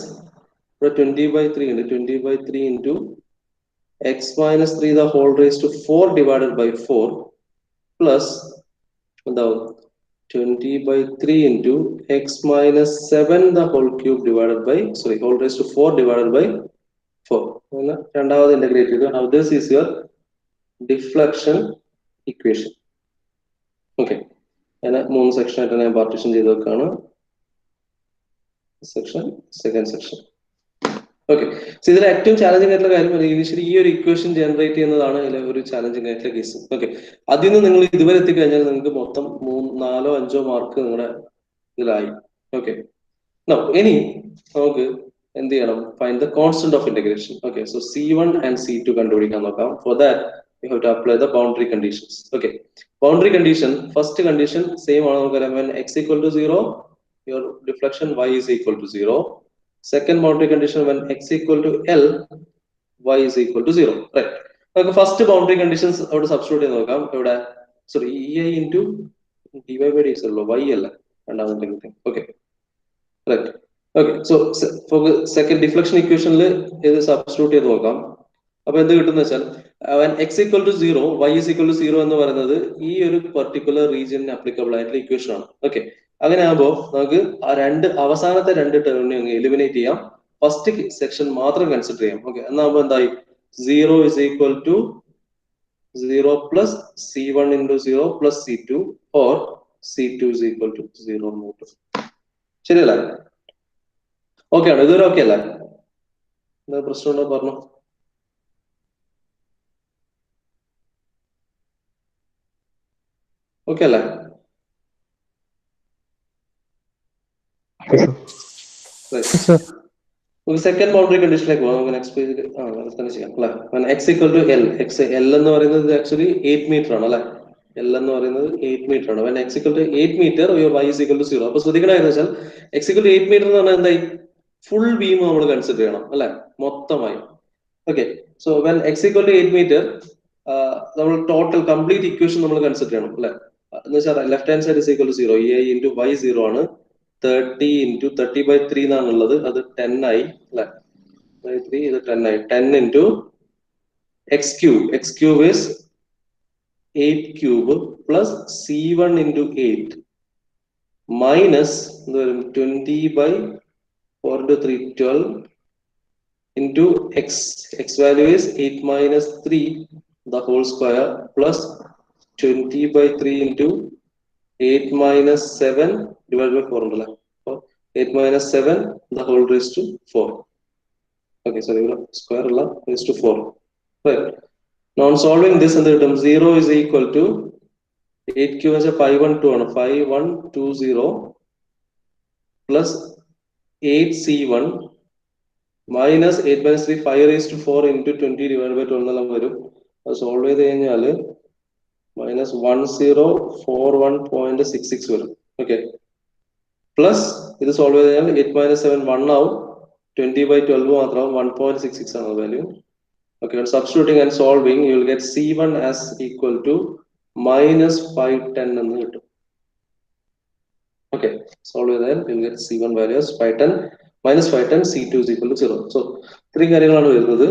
20 by 3 into 20 by 3 into x minus 3 the whole raised to 4 divided by 4 plus 20 by 3 into x minus 7 the whole cube divided by whole raised to 4 divided by 4. രണ്ടാമത് integrate ചെയ്തു. Now this is your deflection equation. Okay, ഞാൻ 3 section ആയിട്ട് ഞാൻ partition ചെയ്ത് വെക്കാണ്. Section, second section. Okay, so ഇതിൽ ഏറ്റവും challenging ആയിട്ടുള്ള കാര്യം ഇനീഷ്യലി ഈ ഒരു ഇക്വേഷൻ ജനറേറ്റ് ചെയ്യുന്നതാണ് ഇതിലെ ഒരു ചാലഞ്ചിങ് ആയിട്ടുള്ള കേസ്. ഓക്കെ, അതിൽ നിന്ന് നിങ്ങൾ ഇതുവരെ എത്തിക്കഴിഞ്ഞാൽ നിങ്ങൾക്ക് മൊത്തം 4-5 മാർക്ക് നിങ്ങളുടെ ഇതിലായി. ഓക്കെ, ഇനി നമുക്ക് എന്ത് ചെയ്യണം? Find the constant of integration. Okay, so C1 and C2 കണ്ടുപിടിക്കാൻ നോക്കാം. For that you have to apply the boundary conditions. Okay, boundary condition, first condition same ആണ് നമുക്കറിയാം. when x equal to 0 your deflection y is equal to 0. Second boundary condition, when x equal to L y is equal to 0, right? നമുക്ക് first boundary conditions അവിടെ substitute ചെയ്ത് നോക്കാം. ഇവിടെ EI into dy by dx അല്ലോ, y അല്ല രണ്ടാമത്തെ. Okay, right. Okay, so second deflection ഇക്വേഷനിൽ ഇത് സബ്സ്റ്റിറ്റ്യൂട്ട് ചെയ്ത് നോക്കാം. അപ്പൊ എന്ത് കിട്ടുന്ന വെച്ചാൽ x equal to 0 y is equal to 0 എന്ന് പറയുന്നത് ഈ ഒരു പെർട്ടിക്കുലർ റീജിയനിന് അപ്ലിക്കബിൾ ആയിട്ടുള്ള ഇക്വേഷൻ ആണ്. ഓക്കെ, അങ്ങനെ ആകുമ്പോൾ നമുക്ക് ആ അവസാനത്തെ രണ്ട് ടേമിനെ എലിമിനേറ്റ് ചെയ്യാം. ഫസ്റ്റ് സെക്ഷൻ മാത്രം കൺസിഡർ ചെയ്യാം. ഓക്കെ, എന്നാകുമ്പോൾ എന്തായി? 0 is equal to 0 plus c1 into 0 plus c2 or c2 is equal to 0. ശരിയല്ലേ? ഓക്കെ ആണ്, ഇതൊരു ഓക്കെ അല്ലേ? എന്താ പ്രശ്നമുണ്ടോ പറഞ്ഞു. ഓക്കെ അല്ലേ? സർ സെക്കൻഡ് ബൗണ്ടറി കണ്ടീഷനിലേക്ക് പോകാം. നമുക്ക് നെക്സ്റ്റ് പേജിൽ ചെയ്യാം അല്ലെ. X equal to L, X L എന്ന് പറയുന്നത് ആക്ച്വലി 8 മീറ്റർ ആണ് അല്ലെ. എൽ എന്ന് പറയുന്നത് 8 മീറ്റർ ആണ്. When X equal to 8 metre y is equal to 0. അപ്പൊ ശ്രദ്ധിക്കണമെന്ന് വെച്ചാൽ എക്സ് ഈക്വൽ ടു 8 മീറ്റർ എന്ന് പറഞ്ഞാൽ എന്തായി, ഫുൾ ബീം നമ്മൾ കൺസിഡർ ചെയ്യണം അല്ലെ, മൊത്തമായി. Okay, so when X equal to 8 metre നമ്മൾ ടോട്ടൽ കംപ്ലീറ്റ് ഇക്വേഷൻ നമ്മൾ കൺസിഡർ ചെയ്യണം അല്ലെ. എന്ന് വെച്ചാൽ left hand side is equal to 0, e into y 0 ആണ്. 30 into 30/3 എന്നാണുള്ളത്, അത് 10 ആയി അല്ലെ. 3 ഇത് 10 ആയി. 10 into x cube, x cube is 8 cube plus c1 into 8 minus 20/4 into 3 12 into x value is 8 minus 3 the whole square plus 20/3 into 8 minus 7 divided by 4 ഉണ്ടല്ലേ. 8 minus 7 the whole raised to 4. Okay, sorry, square ulla raised to 4. Right. Now on solving this, and the term 0 is equal to 8 cube as a 512 ആണ്. 5120 plus 8c1 minus 8 minus 3 5 raised to 4 into 20 divided by 12 എന്നെല്ലാം വരും. അത് solve ചെയ്ത് കഴിഞ്ഞാൽ minus 1041.66 വരും. Okay, plus ഇത് solve ചെയ്ത് കഴിഞ്ഞാൽ 8 minus 7 1 ആവും. 20/12 മാത്രമാവും. 1.66 ആണ് value. Okay, when substituting and solving, you will get C1 as equal to minus 510 എന്ന് കിട്ടും. Okay, solve with that, you will get C1 value as 510 minus 510, C2 is equal to 0. So, three കാര്യങ്ങളാണ് വരുന്നത്.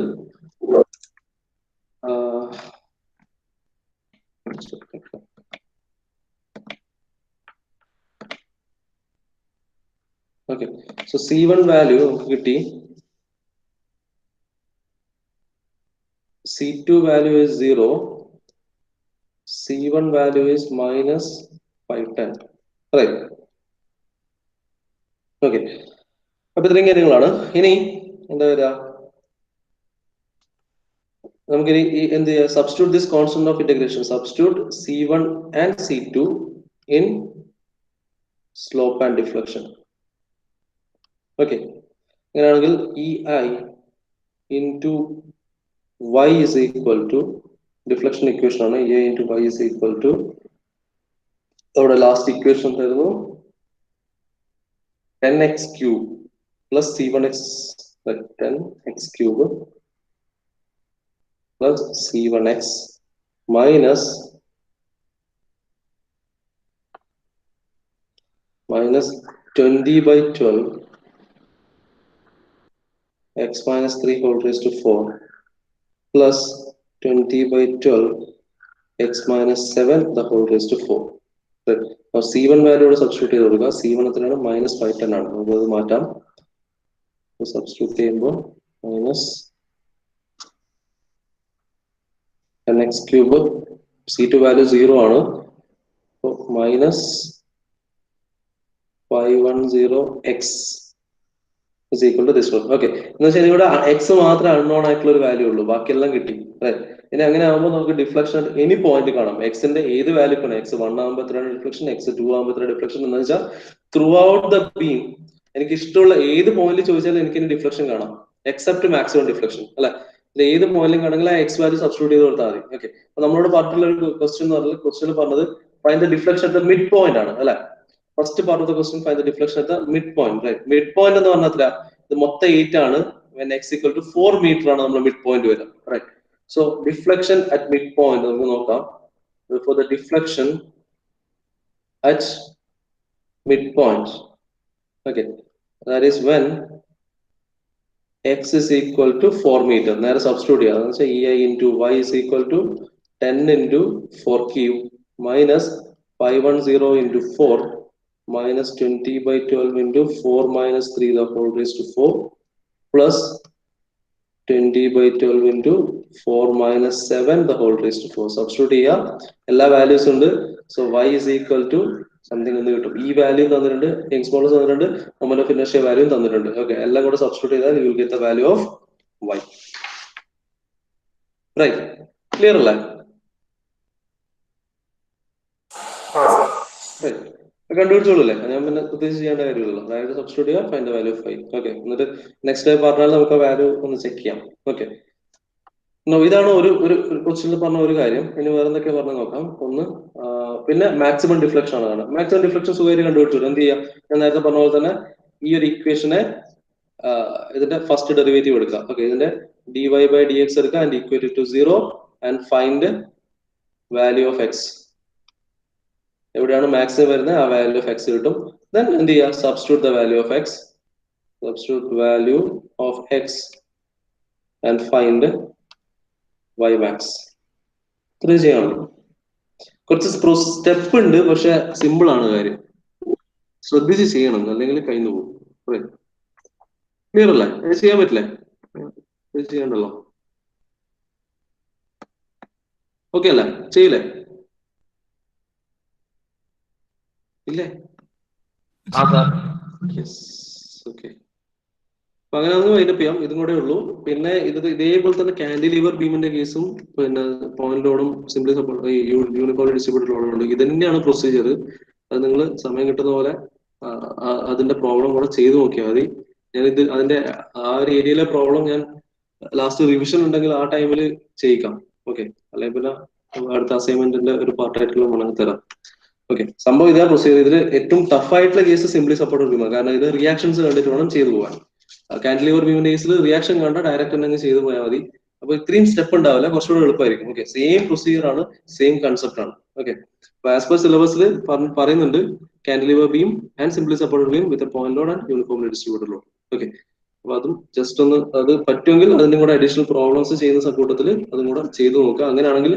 Okay, so C1 value നമുക്ക് കിട്ടി. C2 value is 0. C1 value is minus 510. Right. Okay. അപ്പൊ ഇത്രയും കാര്യങ്ങളാണ്. ഇനി എന്താ വരിക, നമുക്ക് എന്ത് ചെയ്യാം, substitute this constant of integration. Substitute C1 and C2 in slope and deflection. Okay. അങ്ങനെയാണെങ്കിൽ EI into y is equal to deflection equation ആണ്. A into y is equal to our last equation തരുന്നു 10x cube plus c1x, like 10x cube plus c1x minus 20/12 x minus 3 whole raised to 4 plus 20/12 x minus 7 the whole raised to 4. Right. Now C1 value substitute ചെയ്ത് കൊടുക്കുക. C1 എത്രയാണ്, minus 510 ആണ്. നമുക്ക് അത് മാറ്റാം. Substitute ചെയ്യുമ്പോൾ minus 10x cube, C2 value 0 ആണ്. minus 510x is equal to this one. Okay, എന്ന് വെച്ചാൽ ഇവിടെ x മാത്രം അൺനോൺ ആയിട്ടുള്ള ഒരു വാല്യൂ ഉള്ളൂ, ബാക്കിയെല്ലാം കിട്ടി. ഇനി അങ്ങനെ ആകുമ്പോൾ നമുക്ക് ഡിഫ്ലക്ഷൻ എനി പോയിന്റ് കാണാം. എക്സിന്റെ ഏത് വാല്യൂ ആണ്, x 1 ആകുമ്പോൾ എത്രയാണ് ഡിഫ്ലക്ഷൻ, x 2 ആകുമ്പോൾ എത്ര ഡിഫ്ലക്ഷൻ എന്ന് വെച്ചാൽ ത്രൂ ഔട്ട് ദ ബീം എനിക്ക് ഇഷ്ടമുള്ള ഏത് പോയിന്റ് ചോദിച്ചാലും എനിക്ക് ഡിഫ്ലക്ഷൻ കാണാം, എക്സെപ്റ്റ് മാക്സിമം ഡിഫ്ലക്ഷൻ അല്ലെ. ഏത് പോയിന്റിലും കാണെങ്കിൽ ആ എക്സ് വാല്യൂ സബ്സ്റ്റിറ്റ്യൂട്ട് ചെയ്ത് കൊടുത്താൽ മതി. ഓക്കെ, അപ്പൊ നമ്മളോട് പറഞ്ഞിട്ടുള്ള ഒരു ക്വസ്റ്റ്യൻ എന്ന് പറഞ്ഞാൽ ക്വസ്റ്റ്യൻ പറഞ്ഞത് find the deflection at the mid point ആണ് അല്ലെ. First part of the question find the deflection at the mid point. Right, mid point എന്ന് പറഞ്ഞാൽ ഇത് മൊത്തം 8 ആണ്. when x equal to 4 meter ആണ് നമ്മൾ മിഡ് പോയിന്റ് വരിക. Right, so deflection at midpoint നമുക്ക് നോക്കാം. For the deflection at midpoint, okay, that is when x is equal to 4 meter. നേരെ സബ്സ്റ്റിറ്റ്യൂട്ട് ചെയ്യാം. എന്ന് വെച്ചാൽ EI into y is equal to 10 into 4 cube minus 510 into 4 minus 20/12 into 4 minus 3 the whole raised to 4 plus 20/12 into 4 minus 7 the whole raised to 4. Substitute ചെയ്യാം. എല്ലാ values ഉണ്ട്. So y is equal to something എന്ന് കിട്ടും. ഈ value തന്നിട്ടുണ്ട്, Young's models തന്നിട്ടുണ്ട്, moment of inertia value തന്നിട്ടുണ്ട്. Okay, എല്ലാം കൂടെ സബ്സ്റ്റിറ്റ്യൂട്ട് ചെയ്താൽ you will get the value of y. Right, clear അല്ലേ? കണ്ടുപിടിച്ചോളൂല്ലേ, ഞാൻ പിന്നെ പ്രത്യേകിച്ച് ചെയ്യേണ്ട കാര്യമില്ലല്ലോ. അതായത് സബ്സ്റ്റിറ്റ്യൂട്ട് ചെയ്യുക, find the value of five. Okay, എന്നിട്ട് നെക്സ്റ്റ് പറഞ്ഞാൽ നമുക്ക് ആ വാല്യൂ ഒന്ന് ചെക്ക് ചെയ്യാം. ഓക്കെ, ഇതാണ് ഒരു ക്വസ്റ്റ്യനിൽ പറഞ്ഞ ഒരു കാര്യം. ഇനി വേറെ എന്തൊക്കെ പറഞ്ഞു നോക്കാം. ഒന്ന് പിന്നെ മാക്സിമം ഡിഫ്ലക്ഷൻ ആണ് കാണുന്നത്. മാക്സിമം ഡിഫ്ലക്ഷൻ സുഖമായിട്ട് കണ്ടുപിടിച്ചു. എന്ത് ചെയ്യാം, ഞാൻ നേരത്തെ പറഞ്ഞ പോലെ തന്നെ ഈ ഒരു ഇക്വേഷനെ ഇതിന്റെ ഫസ്റ്റ് ഡെറിവേറ്റീവ് എടുക്കാം. ഓക്കെ, ഇതിന്റെ dy by dx എടുക്കാം and equate to 0 and find value of X. എവിടെയാണ് മാക്സിമം വരുന്നത് ആ വാല്യൂ ഓഫ് എക്സ് കിട്ടും. ദെൻ എന്ത് ചെയ്യുക, substitute the value of X, substitute value of X and find y max. ഇത്ര ചെയ്യണം. കുറച്ച് സ്റ്റെപ്പ് ഉണ്ട്, പക്ഷെ സിമ്പിൾ ആണ് കാര്യം. ശ്രദ്ധിച്ച് ചെയ്യണം, അല്ലെങ്കിൽ കഴിഞ്ഞു പോകും. ക്ലിയർ അല്ലേ? ചെയ്യാൻ പറ്റില്ലേ? ചെയ്യണ്ടല്ലോ. ഓക്കെ അല്ലേ? ചെയ്യില്ലേ? ഇല്ലേ? ഓക്കെ, അപ്പൊ അങ്ങനെ ഒന്ന് വൈൻഡപ്പ് ചെയ്യാം. ഇതും കൂടെ ഉള്ളൂ. പിന്നെ ഇതേപോലെ തന്നെ കാൻഡിലിവർ ബീമിന്റെ കേസും പിന്നെ പോയിന്റ് ലോഡും സിംപ്ലി സപ്പോർട്ട് യൂണിഫോം ഡിസ്ട്രിബ്യൂട്ടഡ് ലോഡും ഉണ്ട്. ഇത് തന്നെയാണ് പ്രൊസീജിയർ. അത് നിങ്ങൾ സമയം കിട്ടുന്ന പോലെ അതിന്റെ പ്രോബ്ലം കൂടെ ചെയ്തു നോക്കിയാൽ മതി. ഞാനിത് അതിന്റെ ആ ഒരു ഏരിയയിലെ പ്രോബ്ലം ഞാൻ ലാസ്റ്റ് റിവിഷൻ ഉണ്ടെങ്കിൽ ആ ടൈമിൽ ചെയ്യിക്കാം. ഓക്കെ, അല്ലെങ്കിൽ പിന്നെ അടുത്ത അസൈൻമെന്റിന്റെ ഒരു പാർട്ടായിട്ടുള്ള മണങ്ങി തരാം. ഓക്കെ, സംഭവം ഇതാ പ്രൊസീജിയർ. ഇതിൽ ഏറ്റവും ടഫ് ആയിട്ടുള്ള കേസ് സിംപ്ലി സപ്പോർട്ടഡ് ബീമാണ്. കാരണം ഇത് റിയാക്ഷൻസ് കണ്ടിട്ട് വേണം ചെയ്തു പോകാൻ. കാൻഡിലിവർ ബീമിന്റെ കേസിൽ റിയാക്ഷൻ കണ്ട ഡയറക്റ്റ് ഉണ്ടെങ്കിൽ ചെയ്തു പോയാൽ മതി. അപ്പൊ ഇത്രയും സ്റ്റെപ്പ് ഉണ്ടാവില്ല, കുറച്ചുകൂടെ എളുപ്പമായിരിക്കും. ഓക്കെ, സെയിം പ്രൊസീജിയർ ആണ്, സെയിം കൺസെപ്റ്റ് ആണ്. ഓക്കെ, അപ്പൊ ആസ് പെർ സിലബസിൽ പറയുന്നുണ്ട് cantilever beam and simply supported beam with point load and uniformly distributed load. Okay, അപ്പൊ അതും ജസ്റ്റ് ഒന്ന് അത് പറ്റുമെങ്കിൽ അതിന്റെ കൂടെ അഡീഷണൽ പ്രോബ്ലംസ് ചെയ്യുന്ന കൂട്ടത്തിൽ അതും കൂടെ ചെയ്തു നോക്കുക. അങ്ങനെയാണെങ്കിൽ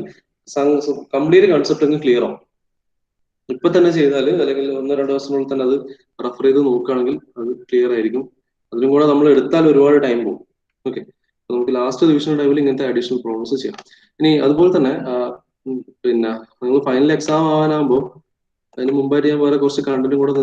കംപ്ലീറ്റ് കൺസെപ്റ്റ് അങ്ങ് ക്ലിയർ ആവും. ഇപ്പൊ തന്നെ ചെയ്താൽ അല്ലെങ്കിൽ 1-2 ദിവസത്തിനുള്ളിൽ തന്നെ അത് റെഫർ ചെയ്ത് നോക്കുകയാണെങ്കിൽ അത് ക്ലിയർ ആയിരിക്കും. അതിനും കൂടെ നമ്മൾ എടുത്താൽ ഒരുപാട് ടൈം പോകും. ഓക്കെ, നമുക്ക് ലാസ്റ്റ് റിവിഷൻ ടൈമിൽ ഇങ്ങനത്തെ അഡീഷണൽ പ്രോബ്ലംസ് ചെയ്യാം. ഇനി അതുപോലെ തന്നെ പിന്നെ നിങ്ങൾ ഫൈനൽ എക്സാം ആവാനാകുമ്പോൾ അതിന് മുമ്പായിട്ട് ഞാൻ വേറെ കുറച്ച് കണ്ടന്റും കൂടെ